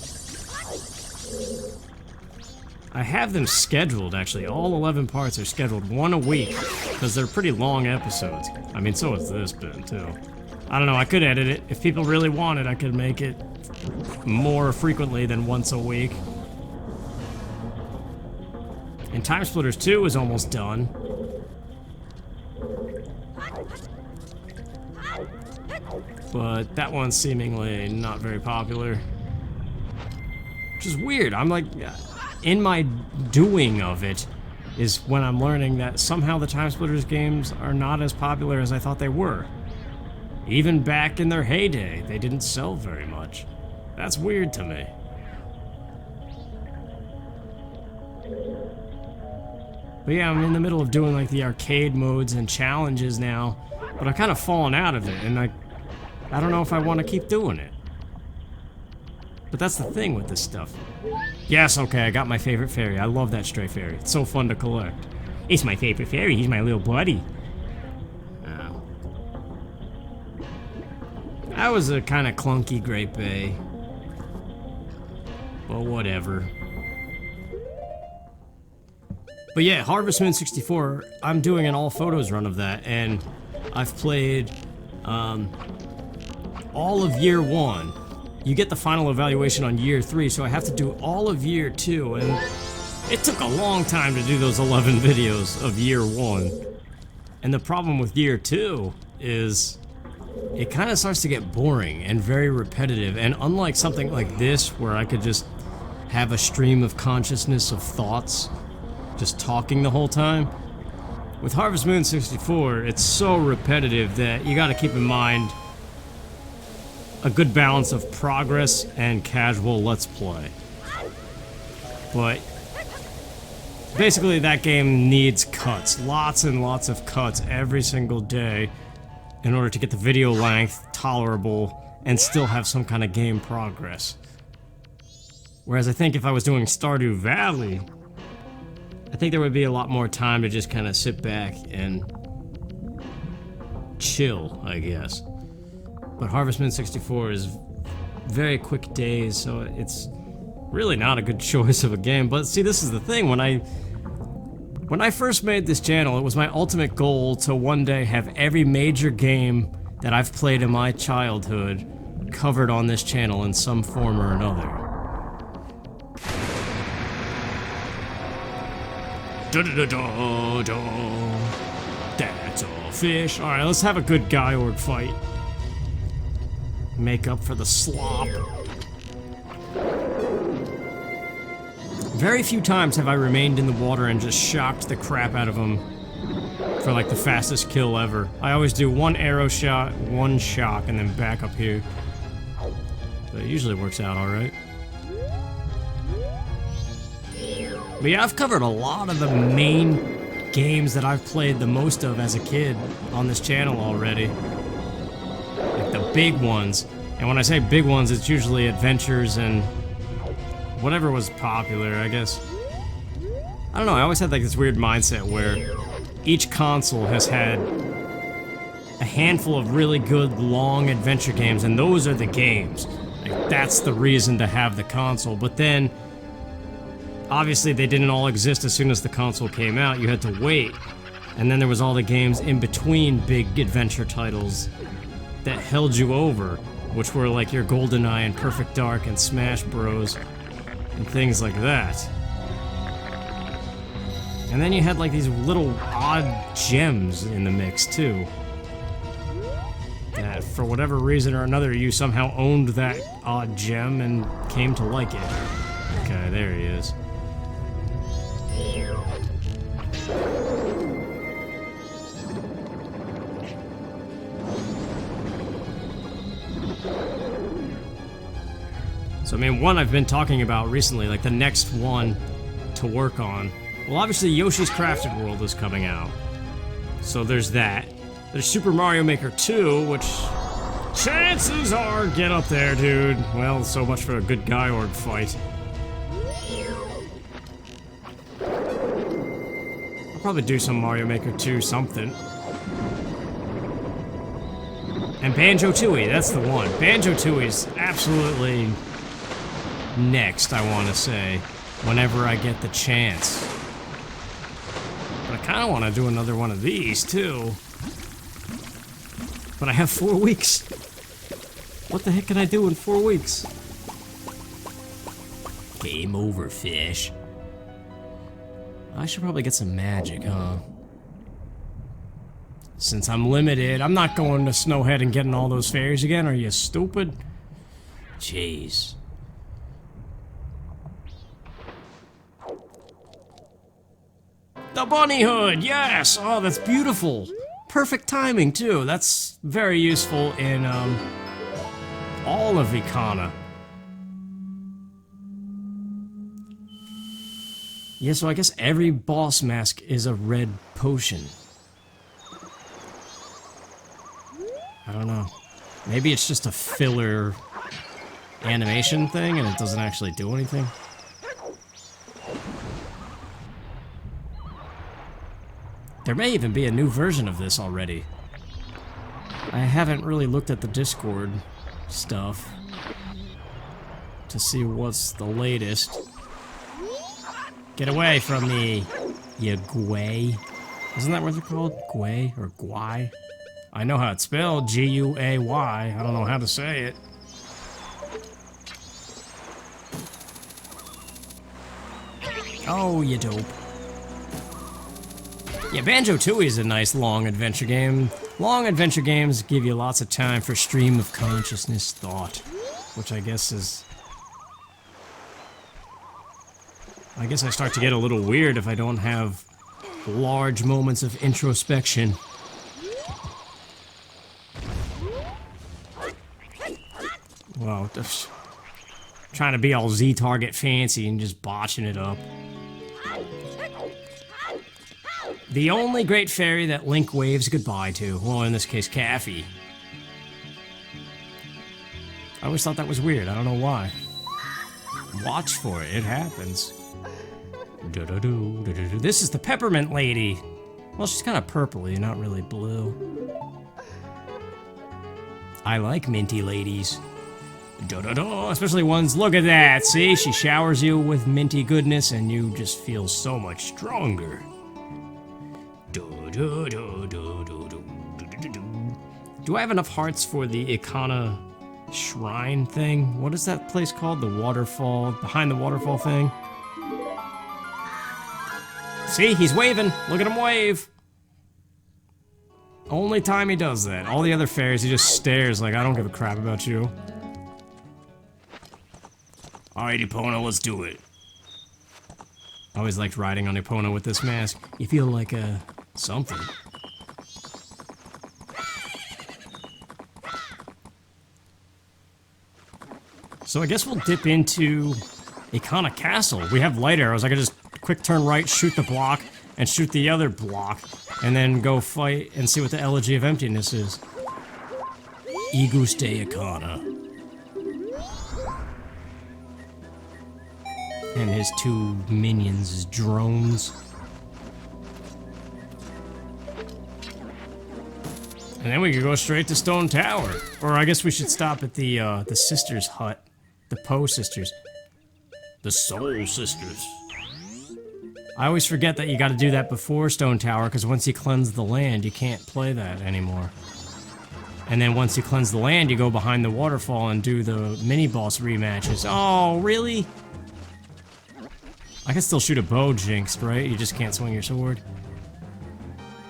I have them scheduled, actually. All 11 parts are scheduled 1 a week, because they're pretty long episodes. I mean, so has this been, too. I don't know, I could edit it. If people really want it, I could make it more frequently than once a week. And Time Splitters 2 is almost done. But that one's seemingly not very popular. Which is weird. I'm like, in my doing of it is when I'm learning that somehow the Time Splitters games are not as popular as I thought they were. Even back in their heyday, they didn't sell very much. That's weird to me. But yeah, I'm in the middle of doing like the arcade modes and challenges now, but I've kind of fallen out of it, and I don't know if I want to keep doing it. But that's the thing with this stuff. Yes, okay, I got my favorite fairy. I love that stray fairy. It's so fun to collect. It's my favorite fairy. He's my little buddy. Oh. That was a kind of clunky Great Bay. Well, whatever. But yeah, Harvest Moon 64, I'm doing an all photos run of that, and I've played all of year 1. You get the final evaluation on year 3, so I have to do all of year 2, and it took a long time to do those 11 videos of year 1. And the problem with year 2 is it kind of starts to get boring and very repetitive, and unlike something like this where I could just have a stream of consciousness of thoughts just talking the whole time, with Harvest Moon 64 it's so repetitive that you got to keep in mind a good balance of progress and casual let's play. But basically that game needs cuts, lots and lots of cuts every single day in order to get the video length tolerable and still have some kind of game progress. Whereas I think if I was doing Stardew Valley, I think there would be a lot more time to just kind of sit back and chill, I guess. But Harvest Moon 64 is very quick days, so it's really not a good choice of a game. But see, this is the thing, when I first made this channel, it was my ultimate goal to one day have every major game that I've played in my childhood covered on this channel in some form or another. That's a fish. Alright, let's have a good guy org fight. Make up for the slop. Very few times have I remained in the water and just shocked the crap out of them for like the fastest kill ever. I always do 1 arrow shot, 1 shock, and then back up here. But it usually works out alright. But yeah, I've covered a lot of the main games that I've played the most of as a kid on this channel already. Like the big ones. And when I say big ones, it's usually adventures and whatever was popular, I guess. I don't know, I always had like this weird mindset where each console has had a handful of really good long adventure games, and those are the games. Like, that's the reason to have the console. But then obviously they didn't all exist as soon as the console came out. You had to wait. And then there was all the games in between big adventure titles that held you over, which were like your GoldenEye and Perfect Dark and Smash Bros. And things like that. And then you had like these little odd gems in the mix too. That for whatever reason or another you somehow owned that odd gem and came to like it. Okay, there he is. So I mean, one I've been talking about recently, like the next one to work on Well, obviously Yoshi's Crafted World is coming out. So there's that. There's Super Mario Maker 2, which chances are get up there, dude. Well, so much for a good guy org fight. I'll probably do some Mario Maker 2 something. And Banjo-Tooie, that's the one. Banjo-Tooie is absolutely next, I want to say, whenever I get the chance. But I kind of want to do another one of these, too. But I have 4 weeks. What the heck can I do in 4 weeks? Game over, fish. I should probably get some magic, huh? Since I'm limited, I'm not going to Snowhead and getting all those fairies again. Are you stupid? Jeez. The bunny hood, yes! Oh, that's beautiful. Perfect timing, too. That's very useful in, all of Ikana. Yeah, so I guess every boss mask is a red potion. I don't know. Maybe it's just a filler animation thing and it doesn't actually do anything. There may even be a new version of this already. I haven't really looked at the Discord stuff to see what's the latest. Get away from me, you Guay. Isn't that what they're called? Guay or Guay? I know how it's spelled, G-U-A-Y. I don't know how to say it. Oh, you dope. Yeah, Banjo-Tooie is a nice long adventure game. Long adventure games give you lots of time for stream of consciousness thought, which I guess is... I guess I start to get a little weird if I don't have large moments of introspection. Well, just trying to be all Z-Target fancy and just botching it up. The only great fairy that Link waves goodbye to. Well, in this case, Kafei. I always thought that was weird. I don't know why. Watch for it. It happens. This is the Peppermint Lady. Well, she's kind of purpley, not really blue. I like minty ladies. Especially ones, look at that, see? She showers you with minty goodness and you just feel so much stronger. Do I have enough hearts for the Ikana shrine thing? What is that place called? The waterfall, behind the waterfall thing? See, he's waving. Look at him wave. Only time he does that. All the other fairies, he just stares like, I don't give a crap about you. Alright, Epona, let's do it. I always liked riding on Epona with this mask. You feel like something. So I guess we'll dip into Ikana Castle. We have light arrows. I could just quick turn right, shoot the block, and shoot the other block, and then go fight and see what the Elegy of Emptiness is. Iguste Ikana. And his two minions, his drones. And then we could go straight to Stone Tower. Or I guess we should stop at the sisters' hut. The Poe sisters. The Soul Sisters. I always forget that you gotta do that before Stone Tower, because once you cleanse the land, you can't play that anymore. And then once you cleanse the land, you go behind the waterfall and do the mini-boss rematches. Oh, really? I can still shoot a bow, Jinxed, right? You just can't swing your sword.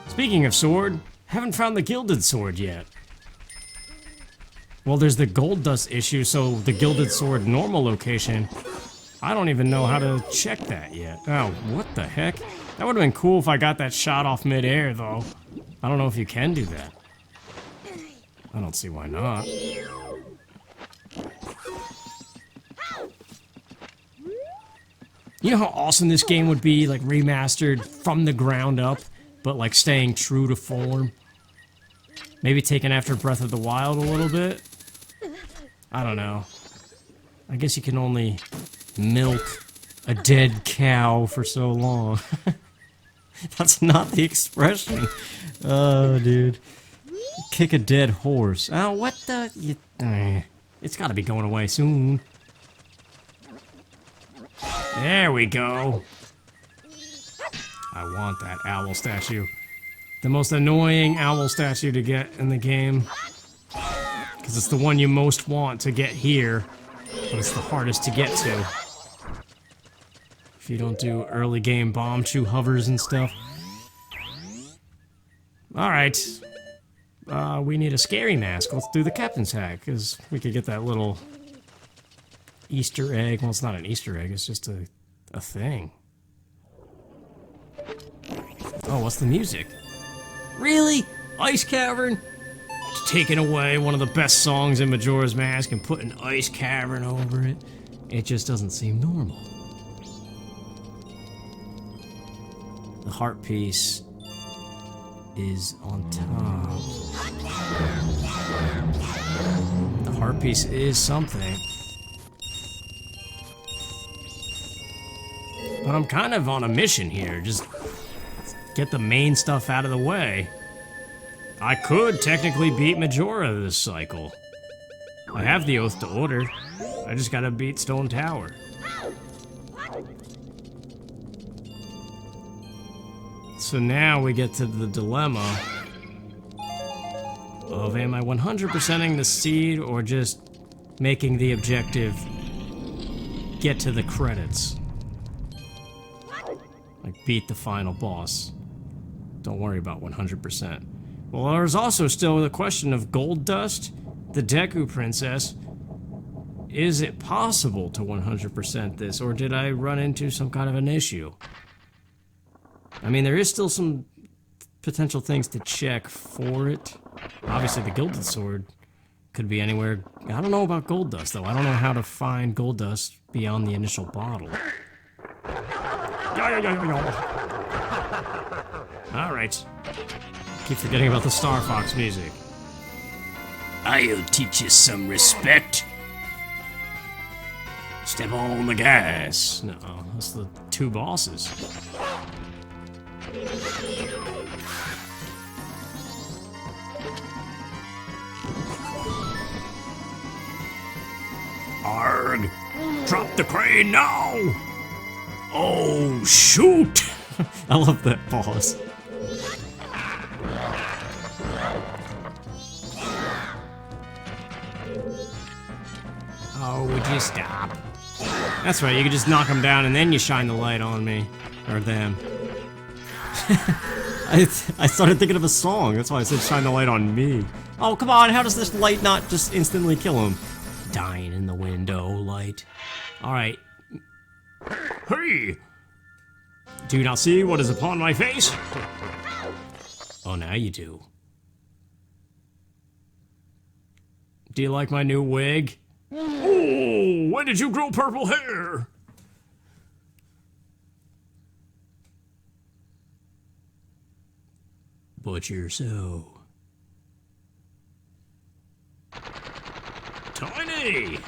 Speaking of sword, haven't found the Gilded Sword yet. Well, there's the Gold Dust issue, so the Gilded Sword normal location, I don't even know how to check that yet. Oh, what the heck? That would have been cool if I got that shot off mid-air, though. I don't know if you can do that. I don't see why not. You know how awesome this game would be, like, remastered from the ground up, but, like, staying true to form? Maybe taking after Breath of the Wild a little bit? I don't know. I guess you can only milk a dead cow for so long. That's not the expression. Oh, dude. Kick a dead horse. Oh, what the... it's gotta be going away soon. There we go. I want that owl statue. The most annoying owl statue to get in the game. Because it's the one you most want to get here, but it's the hardest to get to. If you don't do early game bomb chew hovers and stuff. Alright. We need a scary mask. Let's do the captain's hat, because we could get that little Easter egg. Well, it's not an Easter egg, it's just a thing. Oh, what's the music? Really? Ice Cavern? Taking away one of the best songs in Majora's Mask and putting Ice Cavern over it. It just doesn't seem normal. The heart piece is on top. The heart piece is something. But I'm kind of on a mission here. Just get the main stuff out of the way. I could technically beat Majora this cycle. I have the Oath to Order. I just gotta beat Stone Tower. So now we get to the dilemma of am I 100%ing the seed or just making the objective get to the credits? Like beat the final boss. Don't worry about 100%. Well, there's also still the question of Gold Dust, the Deku Princess. Is it possible to 100% this, or did I run into some kind of an issue? I mean, there is still some potential things to check for it. Obviously, the Gilded Sword could be anywhere. I don't know about Gold Dust, though. I don't know how to find Gold Dust beyond the initial bottle. Alright. Keep forgetting about the Star Fox music. I'll teach you some respect. Step on the gas. No, that's the two bosses. Arg! Drop the crane now! Oh, shoot! I love that boss. Oh, would you stop? That's right, you could just knock them down and then you shine the light on me. Or them. I started thinking of a song, that's why I said shine the light on me. Oh, come on, how does this light not just instantly kill him? Dying in the window light. Alright. Hey! Do you not see what is upon my face? Oh, now you do. Do you like my new wig? Oh, when did you grow purple hair? But you're so... tiny!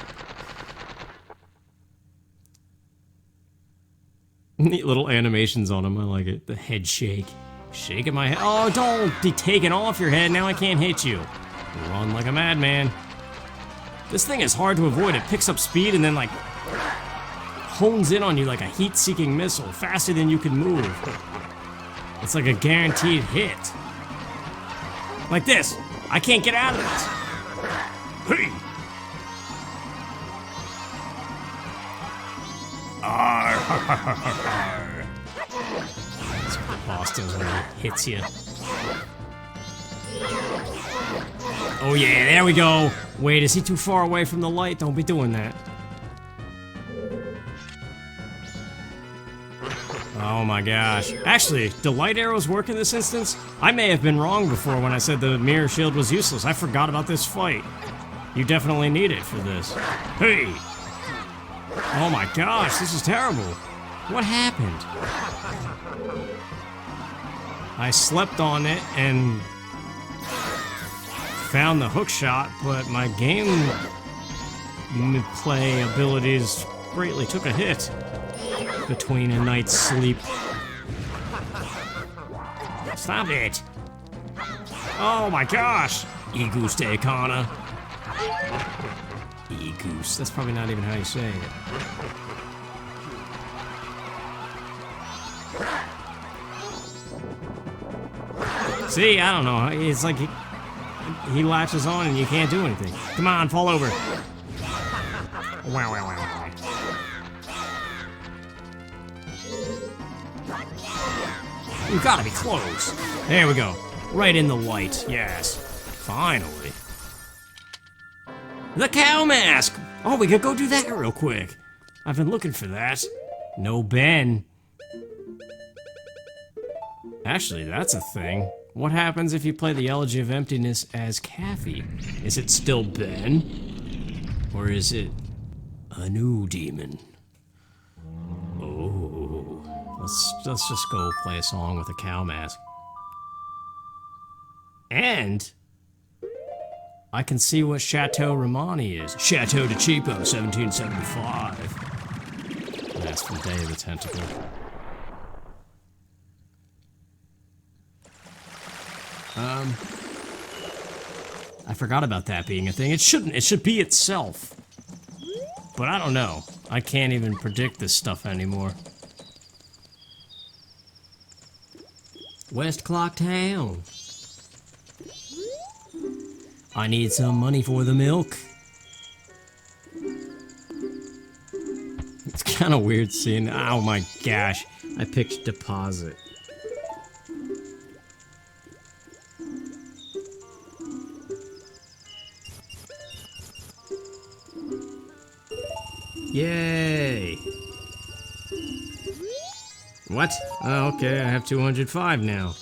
Neat little animations on him, I like it. The head shake. Shaking my head. Oh, don't be taking off your head, now I can't hit you. Run like a madman. This thing is hard to avoid. It picks up speed and then, like, hones in on you like a heat-seeking missile, faster than you can move. It's like a guaranteed hit. Like this. I can't get out of this. Hey! Arr, har, har, har, har, har. That's what the boss does when he hits you. Oh yeah, there we go. Wait, is he too far away from the light? Don't be doing that. Oh my gosh. Actually, do light arrows work in this instance? I may have been wrong before when I said the mirror shield was useless. I forgot about this fight. You definitely need it for this. Hey! Oh my gosh, this is terrible. What happened? I slept on it and found the hook shot, but my game play abilities greatly took a hit between a night's sleep. Stop it! Oh my gosh! E-goose de Kana. E-goose. That's probably not even how you say it. See, I don't know. It's like he latches on and you can't do anything. Come on, fall over. Wow, wow, wow, wow. You gotta be close. There we go. Right in the light. Yes. Finally. The cow mask! Oh, we could go do that real quick. I've been looking for that. No Ben. Actually, that's a thing. What happens if you play the Elegy of Emptiness as Kafei? Is it still Ben? Or is it a new demon? Oh. Let's just go play a song with a cow mask. And I can see what Chateau Romani is. Chateau de Cheapo, 1775. That's from Day of the Tentacle. I forgot about that being a thing. It shouldn't. It should be itself. But I don't know. I can't even predict this stuff anymore. West Clock Town. I need some money for the milk. It's kind of weird seeing. Oh my gosh. I picked deposit. Yay! What? Oh, okay, I have 205 now.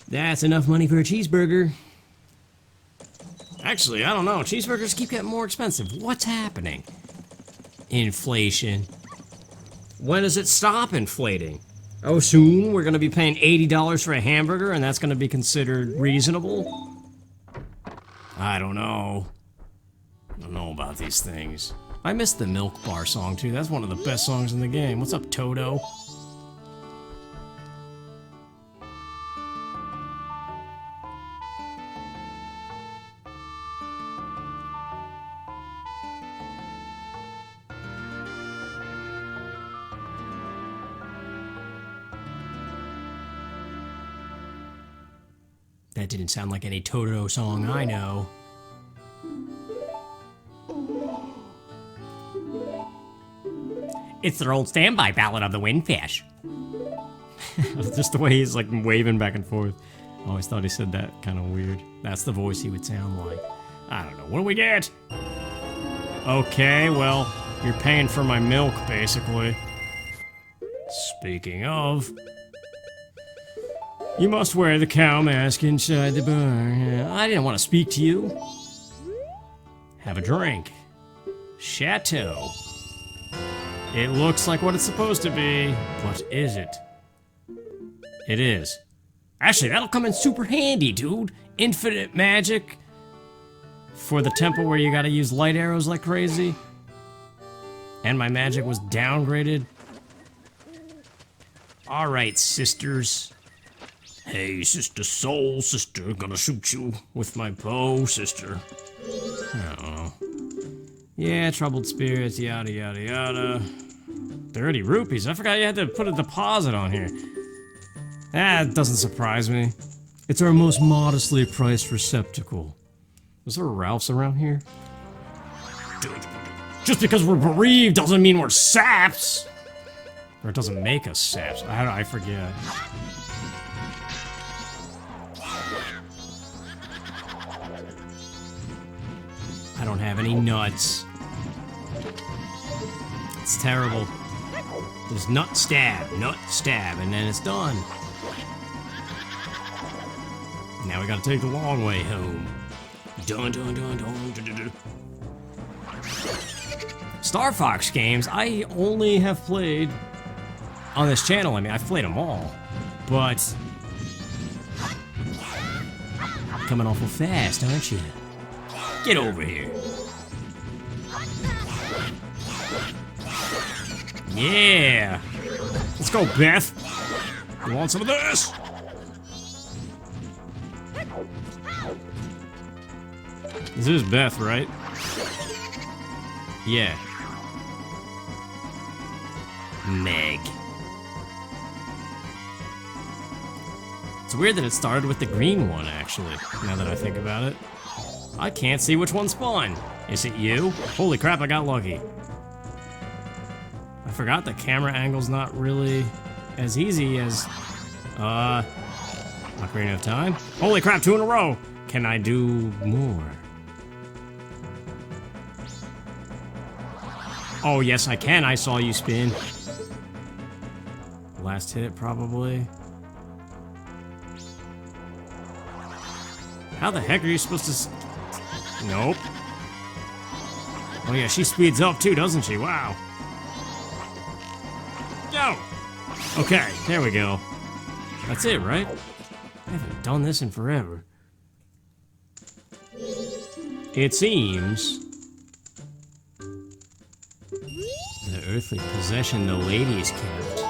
That's enough money for a cheeseburger. Actually, I don't know. Cheeseburgers keep getting more expensive. What's happening? Inflation. When does it stop inflating? Oh, soon we're gonna be paying $80 for a hamburger and that's gonna be considered reasonable? I don't know. I don't know about these things. I missed the Milk Bar song too. That's one of the best songs in the game. What's up, Toto? That didn't sound like any Toto song I know. It's their old standby ballad of the windfish. Just the way he's like waving back and forth. I always thought he said that kind of weird. That's the voice he would sound like. I don't know. What do we get? Okay, well, you're paying for my milk, basically. Speaking of, you must wear the cow mask inside the bar. I didn't want to speak to you. Have a drink. Chateau. It looks like what it's supposed to be, but is it? It is. Actually, that'll come in super handy, dude. Infinite magic for the temple where you gotta use light arrows like crazy. And my magic was downgraded. Alright, sisters. Hey, sister soul, sister, gonna shoot you with my bow, sister. I don't know. Yeah, troubled spirits, yada yada yada. 30 rupees. I forgot you had to put a deposit on here. That doesn't surprise me. It's our most modestly priced receptacle. Was there a Ralph's around here? Dude, just because we're bereaved doesn't mean we're saps! Or it doesn't make us saps. I forget. I don't have any nuts. It's terrible. There's nut stab, and then it's done. Now we gotta take the long way home. Dun dun dun dun dun dun dun. Star Fox games, I only have played on this channel. I mean, I've played them all, but coming awful fast, aren't you? Get over here. Yeah. Let's go, Beth. You want some of this? This is Beth, right? Yeah. Meg. It's weird that it started with the green one, actually, now that I think about it. I can't see which one spawned. Is it you? Holy crap, I got lucky. I forgot the camera angle's not really as easy as, Ocarina of Time. Holy crap, 2 in a row! Can I do more? Oh, yes, I can. I saw you spin. Last hit, probably. How the heck are you supposed to... Nope. Oh, yeah, she speeds up, too, doesn't she? Wow. Go! Okay, there we go. That's it, right? I haven't done this in forever. It seems... the earthly possession the ladies kept.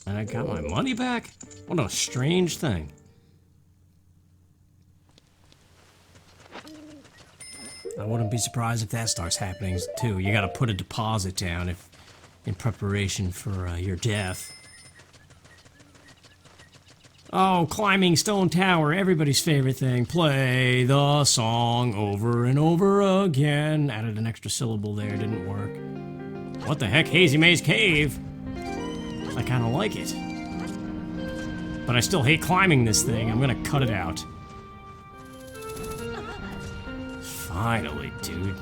And I got my money back? What a strange thing. I wouldn't be surprised if that starts happening too. You gotta put a deposit down if in preparation for your death. Oh, climbing Stone Tower, everybody's favorite thing. Play the song over and over again. Added an extra syllable there, didn't work. What the heck, Hazy Maze Cave? I kinda like it. But I still hate climbing this thing. I'm gonna cut it out. Finally, dude.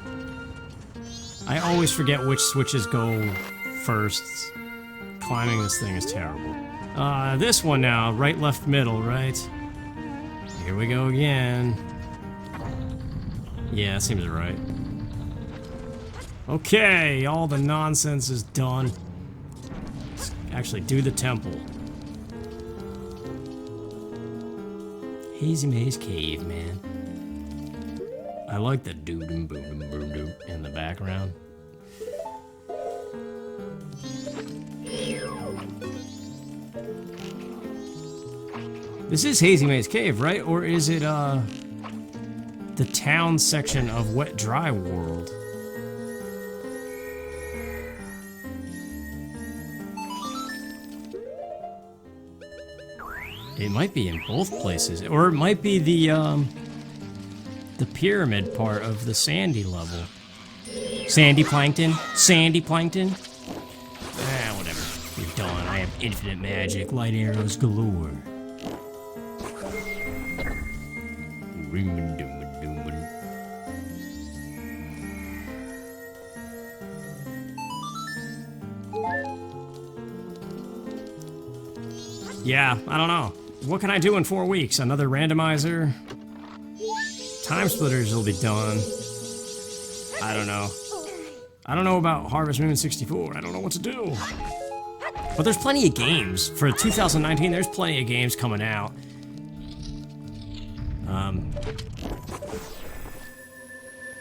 I always forget which switches go first. Climbing this thing is terrible. This one now, right, left, middle, right? Here we go again. Yeah, seems right. Okay, all the nonsense is done. Let's actually do the temple. Hazy Maze Cave, man. I like the doo-doo-boo-doo-boo-doo in the background. This is Hazy Maze Cave, right? Or is it, the town section of Wet Dry World? It might be in both places, or it might be the pyramid part of the sandy level. Sandy plankton? Sandy plankton? Ah, whatever. You're done. I have infinite magic, light arrows galore. Yeah, I don't know. What can I do in 4 weeks? Another randomizer? Time splitters will be done. I don't know. I don't know about Harvest Moon 64. I don't know what to do. But there's plenty of games. For 2019, there's plenty of games coming out.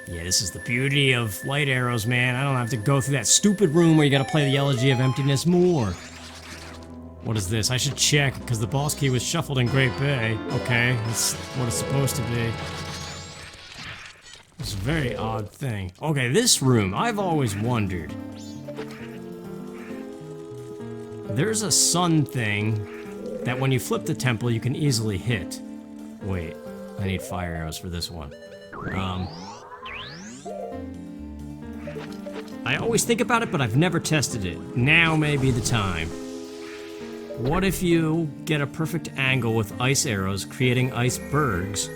Yeah, this is the beauty of light arrows, man. I don't have to go through that stupid room where you gotta play the Elegy of Emptiness more. What is this? I should check, because the boss key was shuffled in Great Bay. Okay, that's what it's supposed to be. It's a very odd thing. Okay, this room, I've always wondered. There's a sun thing that when you flip the temple, you can easily hit. Wait, I need fire arrows for this one. I always think about it, but I've never tested it. Now may be the time. What if you get a perfect angle with ice arrows, creating icebergs,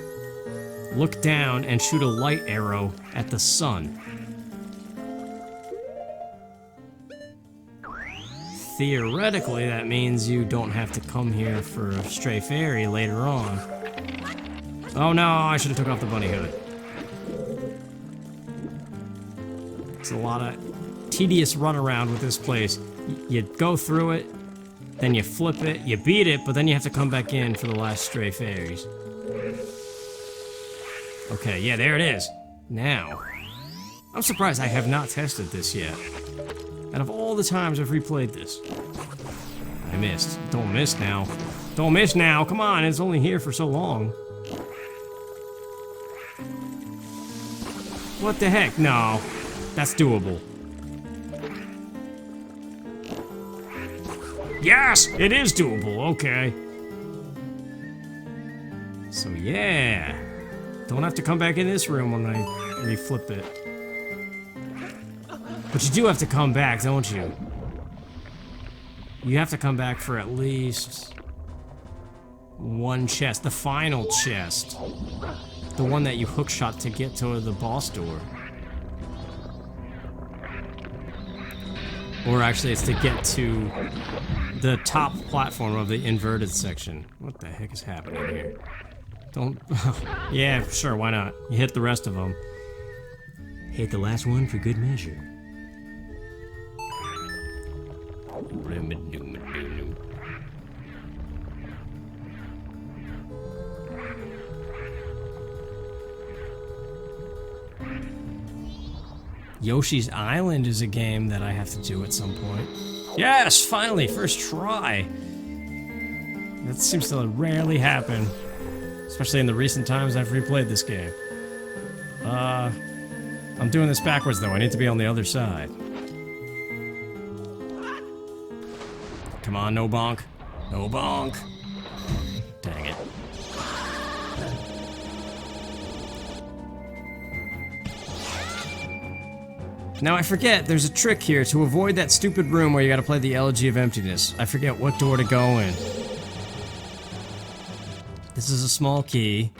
look down and shoot a light arrow at the sun? Theoretically, that means you don't have to come here for a stray fairy later on. Oh no, I should have took off the bunny hood. It's a lot of tedious runaround with this place. You go through it, then you flip it, you beat it, but then you have to come back in for the last stray fairies. Okay, yeah, there it is. Now, I'm surprised I have not tested this yet. Out of all the times I've replayed this, I missed. Don't miss now. Don't miss now. Come on, it's only here for so long. What the heck? No, that's doable. Yes, it is doable. Okay. So yeah, don't have to come back in this room when I reflip it. But you do have to come back, don't you? You have to come back for at least one chest, the final chest. The one that you hookshot to get to the boss door. Or actually, it's to get to the top platform of the inverted section. What the heck is happening here? Don't... yeah, sure, why not? You hit the rest of them. Hit the last one for good measure. Yoshi's Island is a game that I have to do at some point. Yes, finally, first try. That seems to rarely happen, especially in the recent times I've replayed this game. I'm doing this backwards though. I need to be on the other side. Come on, no bonk. No bonk. Dang it. Now I forget, there's a trick here to avoid that stupid room where you gotta play the Elegy of Emptiness. I forget what door to go in. This is a small key.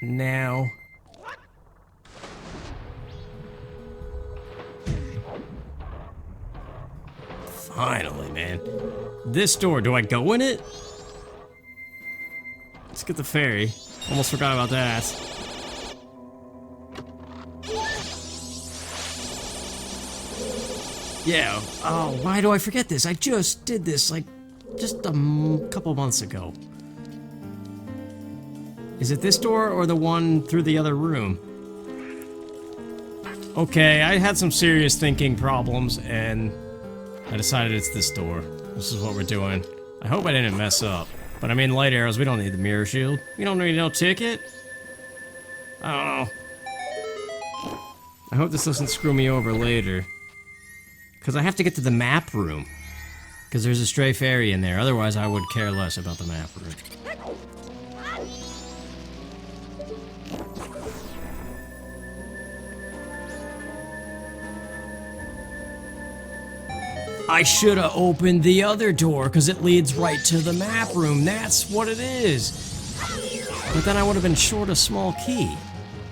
Now... finally, man. This door, do I go in it? Let's get the fairy. Almost forgot about that. Yeah, oh, why do I forget this? I just did this, like, just a couple months ago. Is it this door or the one through the other room? Okay, I had some serious thinking problems, and I decided it's this door. This is what we're doing. I hope I didn't mess up. But I mean, light arrows, we don't need the mirror shield. We don't need no ticket. I don't know. I hope this doesn't screw me over later. Because I have to get to the map room. Because there's a stray fairy in there. Otherwise, I would care less about the map room. I should have opened the other door because it leads right to the map room. That's what it is. But then I would have been short a small key.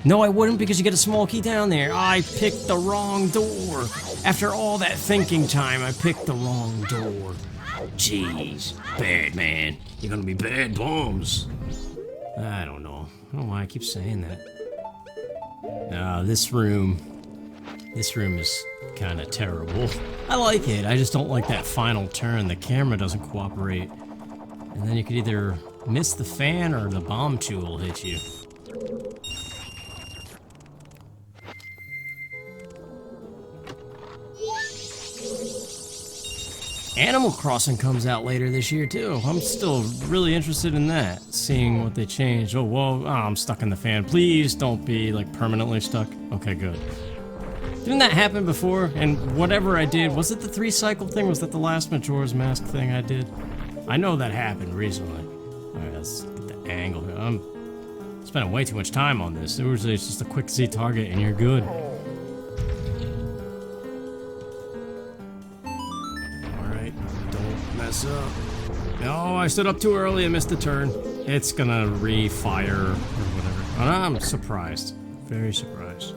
No, I wouldn't because you get a small key down there. I picked the wrong door. After all that thinking time, I picked the wrong door. Jeez, bad man. You're gonna be bad bums. I don't know. I don't know why I keep saying that. This room is kind of terrible. I like it, I just don't like that final turn. The camera doesn't cooperate. And then you could either miss the fan or the bomb tool will hit you. Animal Crossing comes out later this year too. I'm still really interested in that, seeing what they changed. Oh, whoa, I'm stuck in the fan. Please don't be like permanently stuck. Okay, good. Didn't that happen before? And whatever I did, was it the 3-cycle thing? Was that the last Majora's Mask thing I did? I know that happened recently. Alright, let's get the angle here. I'm spending way too much time on this. Usually it's just a quick Z target and you're good. Alright, don't mess up. No, I stood up too early and missed the turn. It's gonna re-fire or whatever. And I'm surprised. Very surprised.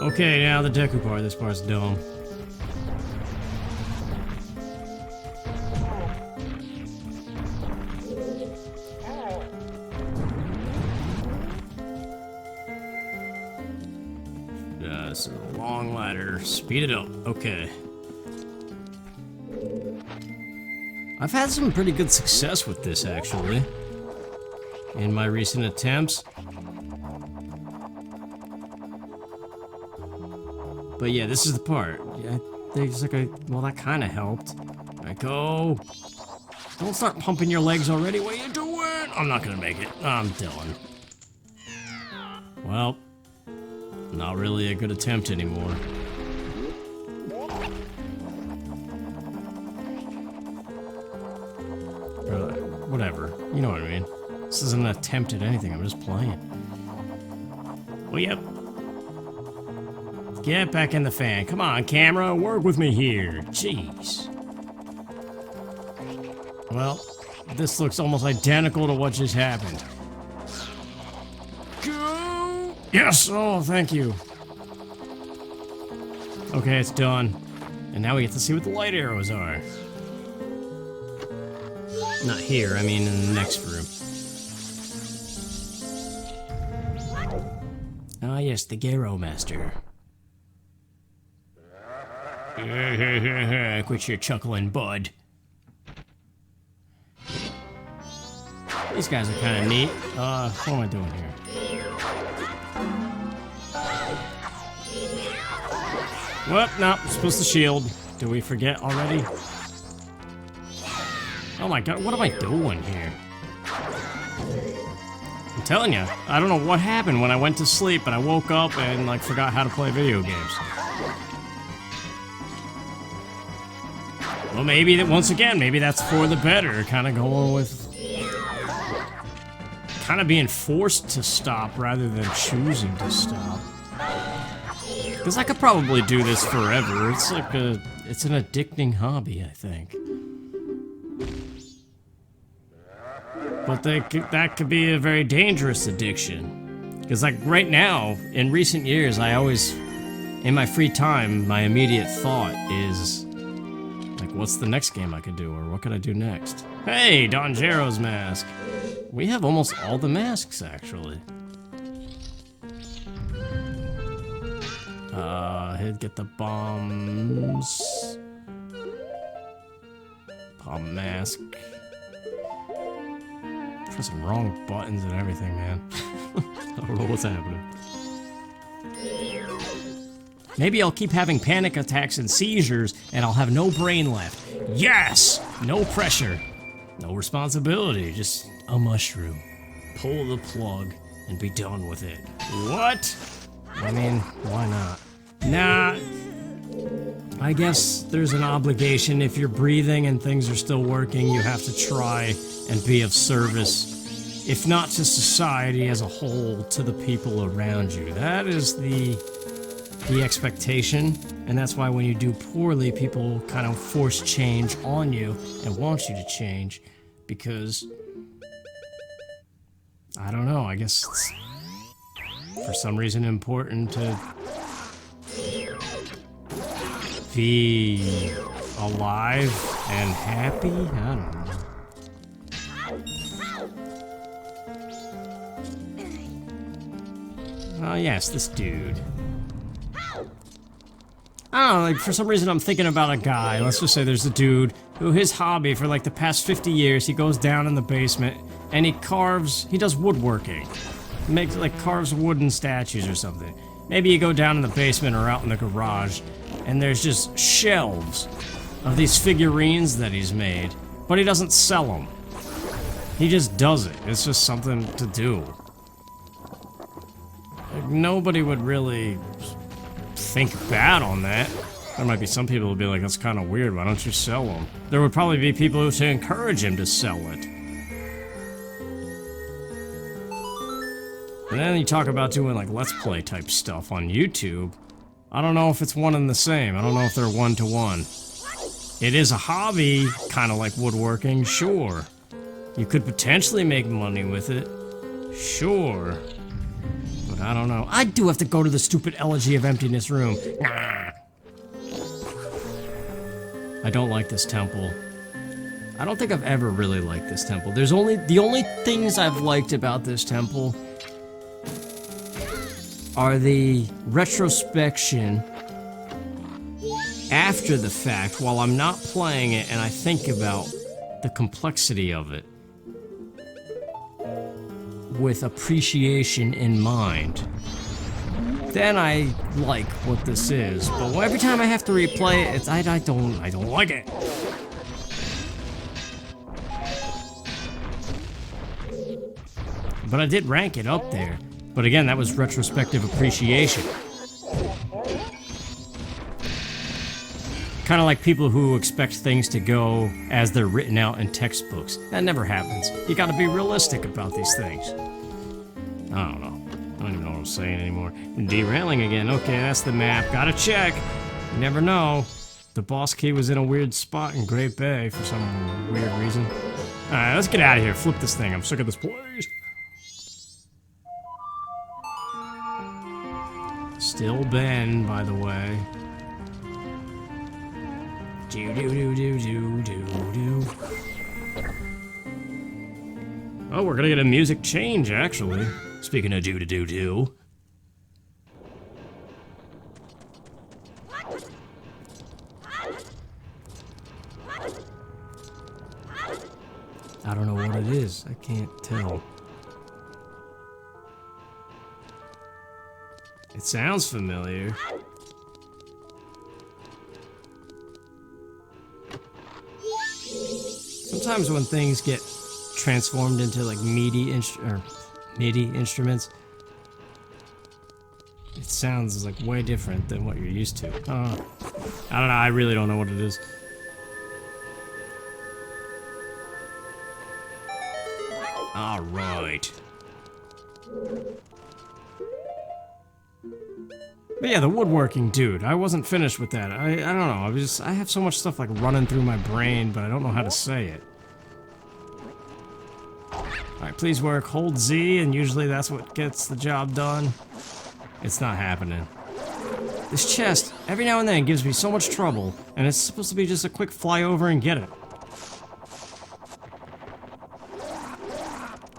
Okay, now the Deku part. This part's dumb. this is a long ladder. Speed it up. Okay. I've had some pretty good success with this, actually, in my recent attempts. But yeah, this is the part. Yeah, there's like well, that kind of helped. Alright, go. Don't start pumping your legs already. What are you doing? I'm not gonna make it. I'm done. Well, not really a good attempt anymore. Whatever. You know what I mean. This isn't an attempt at anything. I'm just playing. Oh, yep. Get back in the fan. Come on, camera. Work with me here. Jeez. Well, this looks almost identical to what just happened. Go! Yes! Oh, thank you. Okay, it's done. And now we get to see what the light arrows are. Not here, I mean in the next room. Ah, yes, the Gyro Master. Quit your chuckling, bud. These guys are kind of neat. What am I doing here? Whoop, nope, supposed to shield. Did we forget already? Oh my god, what am I doing here? I'm telling you, I don't know what happened when I went to sleep, but I woke up and like forgot how to play video games. Well, maybe that once again, maybe that's for the better. Kind of going with, kind of being forced to stop rather than choosing to stop. Because I could probably do this forever. It's like it's an addicting hobby, I think. But that could be a very dangerous addiction. Because like right now, in recent years, I always, in my free time, my immediate thought is, like, what's the next game I could do, or what could I do next? Hey, Don Gero's mask! We have almost all the masks, actually. He'd get the bombs. Bomb mask. Pressing wrong buttons and everything, man. I don't know what's happening. Maybe I'll keep having panic attacks and seizures, and I'll have no brain left. Yes! No pressure. No responsibility. Just a mushroom. Pull the plug and be done with it. What? I mean, why not? Nah. I guess there's an obligation. If you're breathing and things are still working, you have to try and be of service, if not to society as a whole, to the people around you. That is the expectation, and that's why when you do poorly, people kind of force change on you and want you to change, because, I don't know, I guess it's for some reason important to be alive and happy? I don't know. Oh yes, this dude. I don't know, like for some reason I'm thinking about a guy. Let's just say there's a dude who his hobby for like the past 50 years, he goes down in the basement and he does woodworking. He makes like carves wooden statues or something. Maybe you go down in the basement or out in the garage and there's just shelves of these figurines that he's made, but he doesn't sell them. He just does it. It's just something to do. Like, nobody would really think bad on that. There might be some people who would be like, that's kind of weird, why don't you sell them? There would probably be people who would encourage him to sell it. And then you talk about doing like Let's Play type stuff on YouTube. I don't know if it's one and the same. I don't know if they're one-to-one. It is a hobby, kind of like woodworking, sure. You could potentially make money with it, sure. But I don't know. I do have to go to the stupid Elegy of Emptiness room. Nah. I don't like this temple. I don't think I've ever really liked this temple. The only things I've liked about this temple are the retrospection after the fact while I'm not playing it and I think about the complexity of it with appreciation in mind. Then I like what this is, but every time I have to replay it, I don't like it. But I did rank it up there. But again, that was retrospective appreciation. Kind of like people who expect things to go as they're written out in textbooks. That never happens. You gotta be realistic about these things. I don't know. I don't even know what I'm saying anymore. Derailing again. Okay, that's the map. Gotta check. You never know. The boss key was in a weird spot in Great Bay for some weird reason. Alright, let's get out of here. Flip this thing. I'm sick of this place. Still Ben, by the way. Do do do do do do do. Oh, we're gonna get a music change, actually. Speaking of do do do do. I don't know what it is. I can't tell. It sounds familiar. Sometimes when things get transformed into like MIDI instruments, it sounds like way different than what you're used to. I don't know, I really don't know what it is. Alright. But yeah, the woodworking, dude, I wasn't finished with that. I don't know, I have so much stuff like running through my brain, but I don't know how to say it. Alright, please work, hold Z, and usually that's what gets the job done. It's not happening. This chest, every now and then, gives me so much trouble, and it's supposed to be just a quick fly over and get it.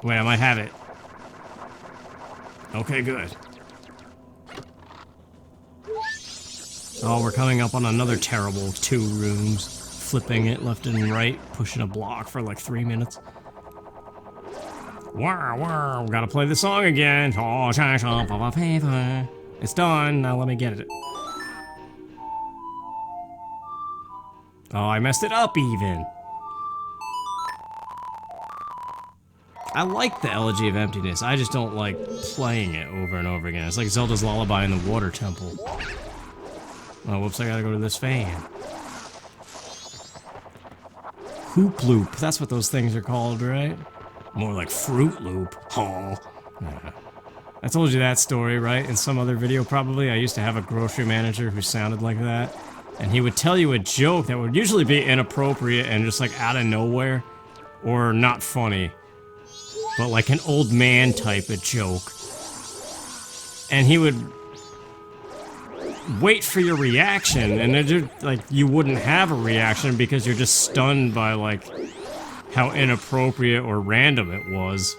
Wait, I might have it. Okay, good. Oh, we're coming up on another terrible 2 rooms. Flipping it left and right, pushing a block for like 3 minutes. Wow, wow, gotta play the song again. Oh, it's done, now let me get it. Oh, I messed it up even. I like the Elegy of Emptiness, I just don't like playing it over and over again. It's like Zelda's Lullaby in the Water Temple. Oh, whoops, I gotta go to this fan. Hoop Loop, that's what those things are called, right? More like Fruit Loop. Oh. I told you that story, right? In some other video, probably. I used to have a grocery manager who sounded like that. And he would tell you a joke that would usually be inappropriate and just like out of nowhere. Or not funny. But like an old man type of joke. And he would wait for your reaction, and then like you wouldn't have a reaction because you're just stunned by like how inappropriate or random it was.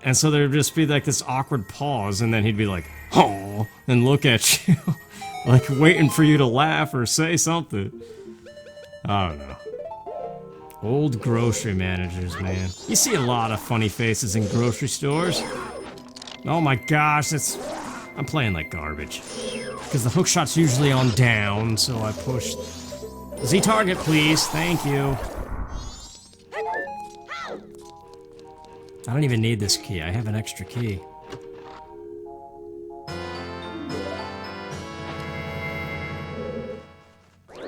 And so there'd just be like this awkward pause, and then he'd be like, "Oh," and look at you, like waiting for you to laugh or say something. I don't know. Old grocery managers, man. You see a lot of funny faces in grocery stores. Oh my gosh, I'm playing like garbage. Because the hookshot's usually on down, so I pushed... Z target, please. Thank you. I don't even need this key. I have an extra key.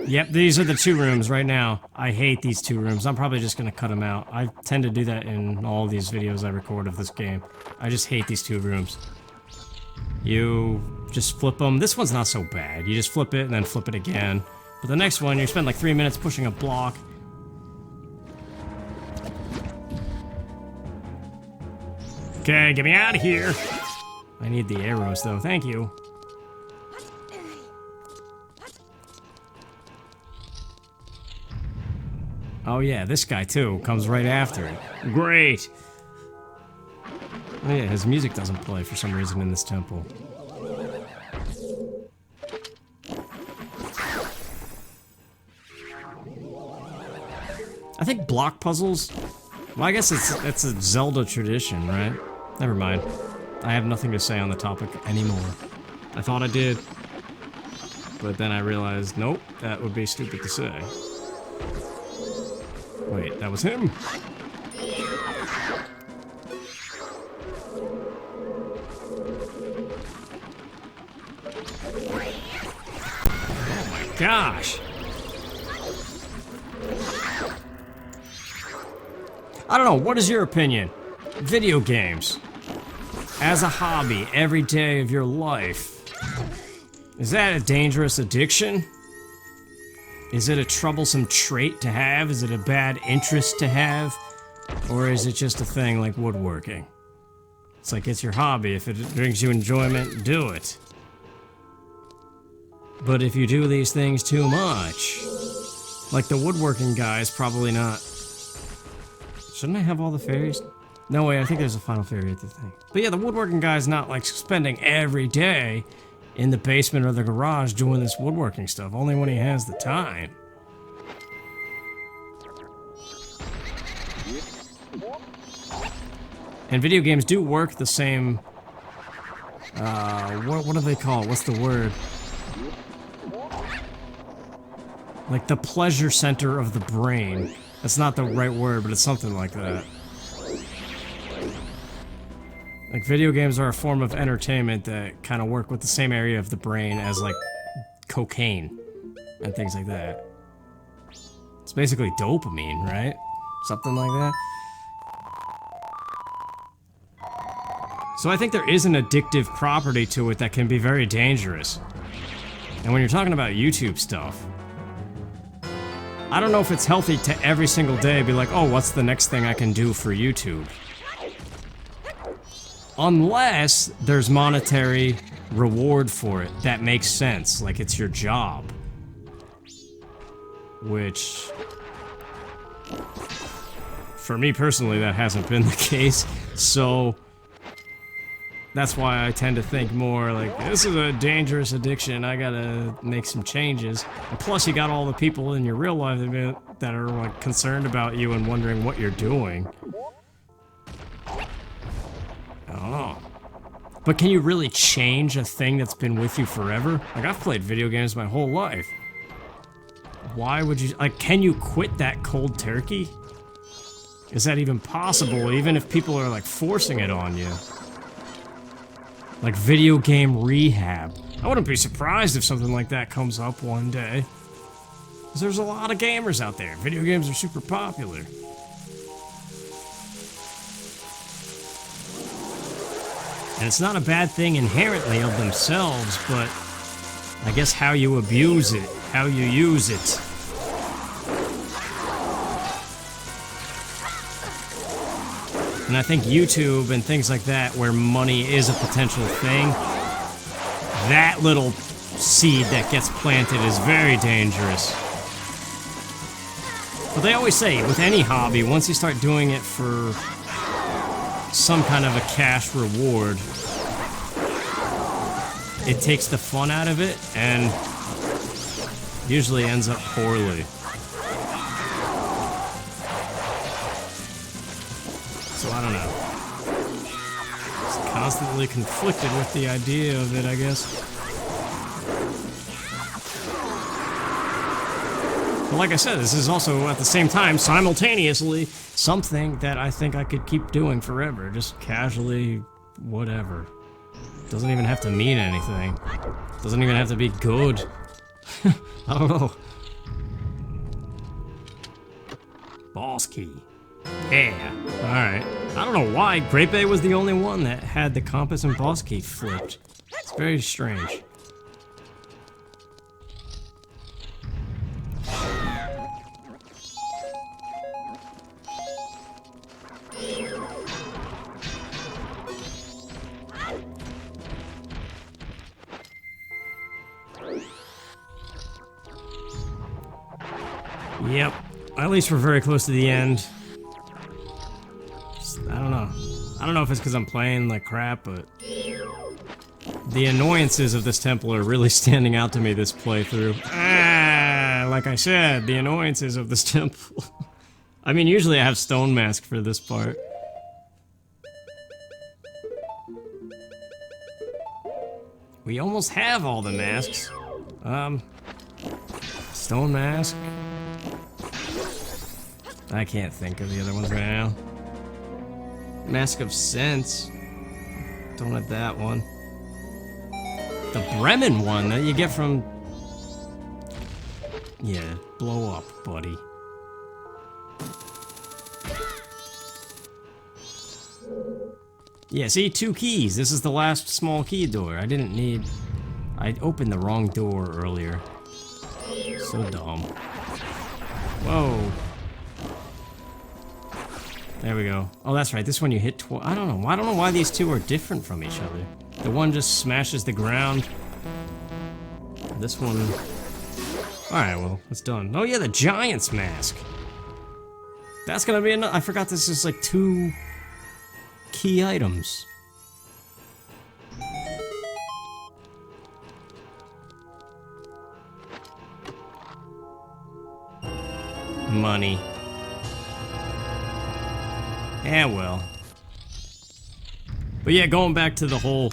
Yep, these are the 2 rooms right now. I hate these 2 rooms. I'm probably just gonna cut them out. I tend to do that in all these videos I record of this game. I just hate these 2 rooms. You just flip them. This one's not so bad. You just flip it and then flip it again. But the next one, you spend like 3 minutes pushing a block. Okay, get me out of here. I need the arrows though, thank you. Oh yeah, this guy too comes right after it. Great. Oh yeah, his music doesn't play for some reason in this temple. I think block puzzles... Well, I guess it's a Zelda tradition, right? Never mind. I have nothing to say on the topic anymore. I thought I did. But then I realized, nope, that would be stupid to say. Wait, that was him? Oh my gosh! I don't know, what is your opinion? Video games. As a hobby, every day of your life. Is that a dangerous addiction? Is it a troublesome trait to have? Is it a bad interest to have? Or is it just a thing like woodworking? It's like it's your hobby. If it brings you enjoyment, do it. But if you do these things too much, like the woodworking guy is probably not... Shouldn't I have all the fairies? No way, I think there's a final fairy at the thing. But yeah, the woodworking guy's not like spending every day in the basement or the garage doing this woodworking stuff, only when he has the time. And video games do work the same... what do they call it? What's the word? Like the pleasure center of the brain. That's not the right word, but it's something like that. Like, video games are a form of entertainment that kind of work with the same area of the brain as, like, cocaine and things like that. It's basically dopamine, right? Something like that. So I think there is an addictive property to it that can be very dangerous. And when you're talking about YouTube stuff, I don't know if it's healthy to every single day be like, oh, what's the next thing I can do for YouTube? Unless there's monetary reward for it that makes sense, like it's your job. Which, for me personally, that hasn't been the case, so that's why I tend to think more like, this is a dangerous addiction, I gotta make some changes. And plus you got all the people in your real life that are like concerned about you and wondering what you're doing. I don't know. But can you really change a thing that's been with you forever? Like, I've played video games my whole life. Why would you, like, can you quit that cold turkey? Is that even possible, even if people are like forcing it on you? Like video game rehab. I wouldn't be surprised if something like that comes up one day. Because there's a lot of gamers out there. Video games are super popular. And it's not a bad thing inherently of themselves, but I guess how you abuse it, how you use it. And I think YouTube and things like that, where money is a potential thing, that little seed that gets planted is very dangerous. But they always say, with any hobby, once you start doing it for some kind of a cash reward, it takes the fun out of it and usually ends up poorly. So I don't know. Just constantly conflicted with the idea of it, I guess. But like I said, this is also at the same time, simultaneously, something that I think I could keep doing forever. Just casually, whatever. Doesn't even have to mean anything. Doesn't even have to be good. I don't know. Boss key. Yeah, alright. I don't know why Great Bay was the only one that had the compass and boss key flipped. It's very strange. Yep. At least we're very close to the end. I don't know. I don't know if it's because I'm playing like crap, but the annoyances of this temple are really standing out to me this playthrough. Like I said, the annoyances of this temple. I mean, usually I have Stone Mask for this part. We almost have all the masks. Stone Mask. I can't think of the other ones right now. Mask of Sense. Don't have that one. The Bremen one that you get from... Yeah, blow up, buddy. Yeah, see, 2 keys. This is the last small key door. I didn't need... I opened the wrong door earlier. So dumb. Whoa. There we go. Oh, that's right. This one you hit twice. I don't know. I don't know why these two are different from each other. The one just smashes the ground. This one... Alright, well, it's done. Oh yeah, the Giant's Mask. That's gonna be enough. I forgot this is like 2 key items. Money. Yeah, well. But yeah, going back to the whole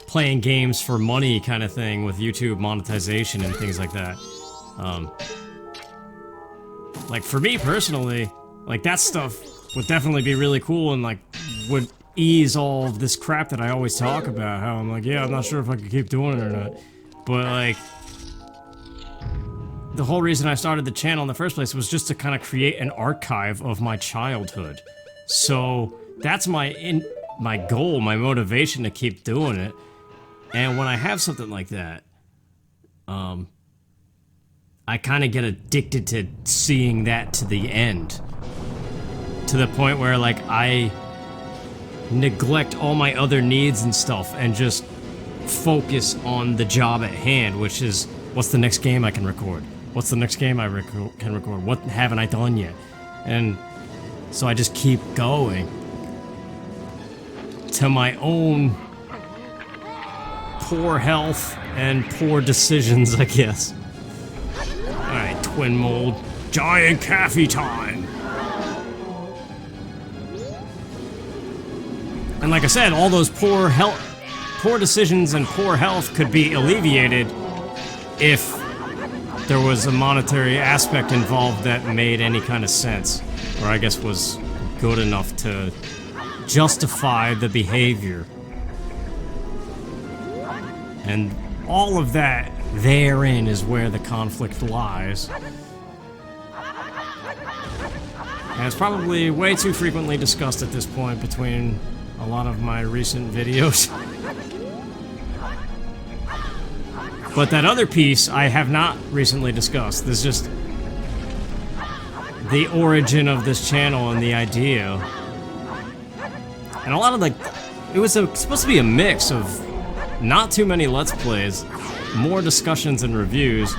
playing games for money kind of thing with YouTube monetization and things like that. Like for me personally, like that stuff would definitely be really cool and like would ease all of this crap that I always talk about. How I'm like, yeah, I'm not sure if I could keep doing it or not. But like, the whole reason I started the channel in the first place was just to kind of create an archive of my childhood. So that's my goal, my motivation to keep doing it. And when I have something like that, I kind of get addicted to seeing that to the end. To the point where, like, I neglect all my other needs and stuff and just focus on the job at hand, which is, what's the next game I can record? What's the next game I can record? What haven't I done yet? And so I just keep going. To my own poor health and poor decisions, I guess. Alright, twin mold. Giant Kafei time! And like I said, all those poor decisions and poor health could be alleviated if there was a monetary aspect involved that made any kind of sense. Or I guess was good enough to justify the behavior. And all of that, therein is where the conflict lies. And it's probably way too frequently discussed at this point between a lot of my recent videos. But that other piece I have not recently discussed. There's just the origin of this channel and the idea. And a lot of, like, it was supposed to be a mix of not too many Let's Plays, more discussions and reviews,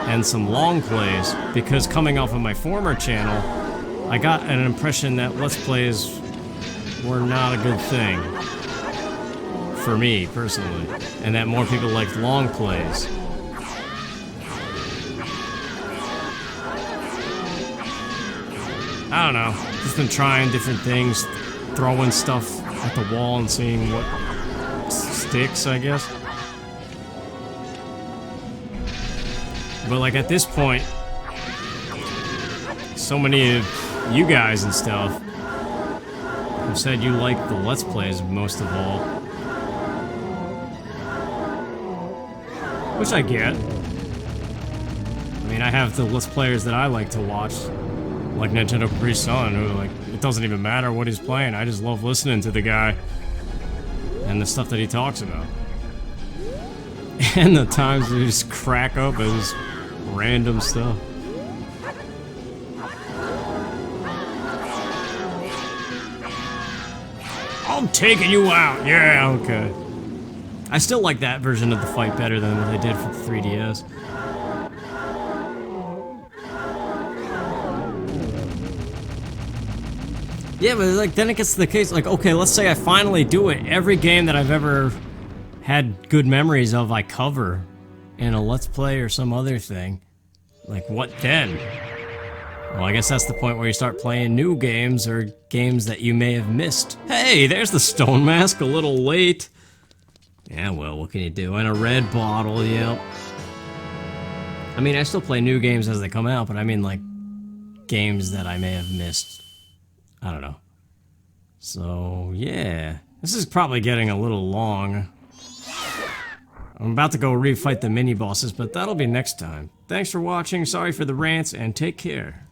and some long plays, because coming off of my former channel, I got an impression that Let's Plays were not a good thing. For me, personally. And that more people liked long plays. I don't know. Just been trying different things, throwing stuff at the wall and seeing what sticks, I guess. But like at this point, so many of you guys and stuff have said you like the Let's Plays most of all. Which I get. I mean, I have the Let's Players that I like to watch, like Nintendo Capri Sun, who, like, it doesn't even matter what he's playing, I just love listening to the guy and the stuff that he talks about. And the times they just crack up at his random stuff. I'm taking you out! Yeah, okay. I still like that version of the fight better than what they did for the 3DS. Yeah, but like then it gets to the case, like, okay, let's say I finally do it. Every game that I've ever had good memories of, I cover in a Let's Play or some other thing. Like, what then? Well, I guess that's the point where you start playing new games or games that you may have missed. Hey, there's the stone mask, a little late. Yeah, well, what can you do? And a red bottle, yep. I mean, I still play new games as they come out, but I mean, like, games that I may have missed. I don't know. So, yeah. This is probably getting a little long. I'm about to go refight the mini-bosses, but that'll be next time. Thanks for watching, sorry for the rants, and take care.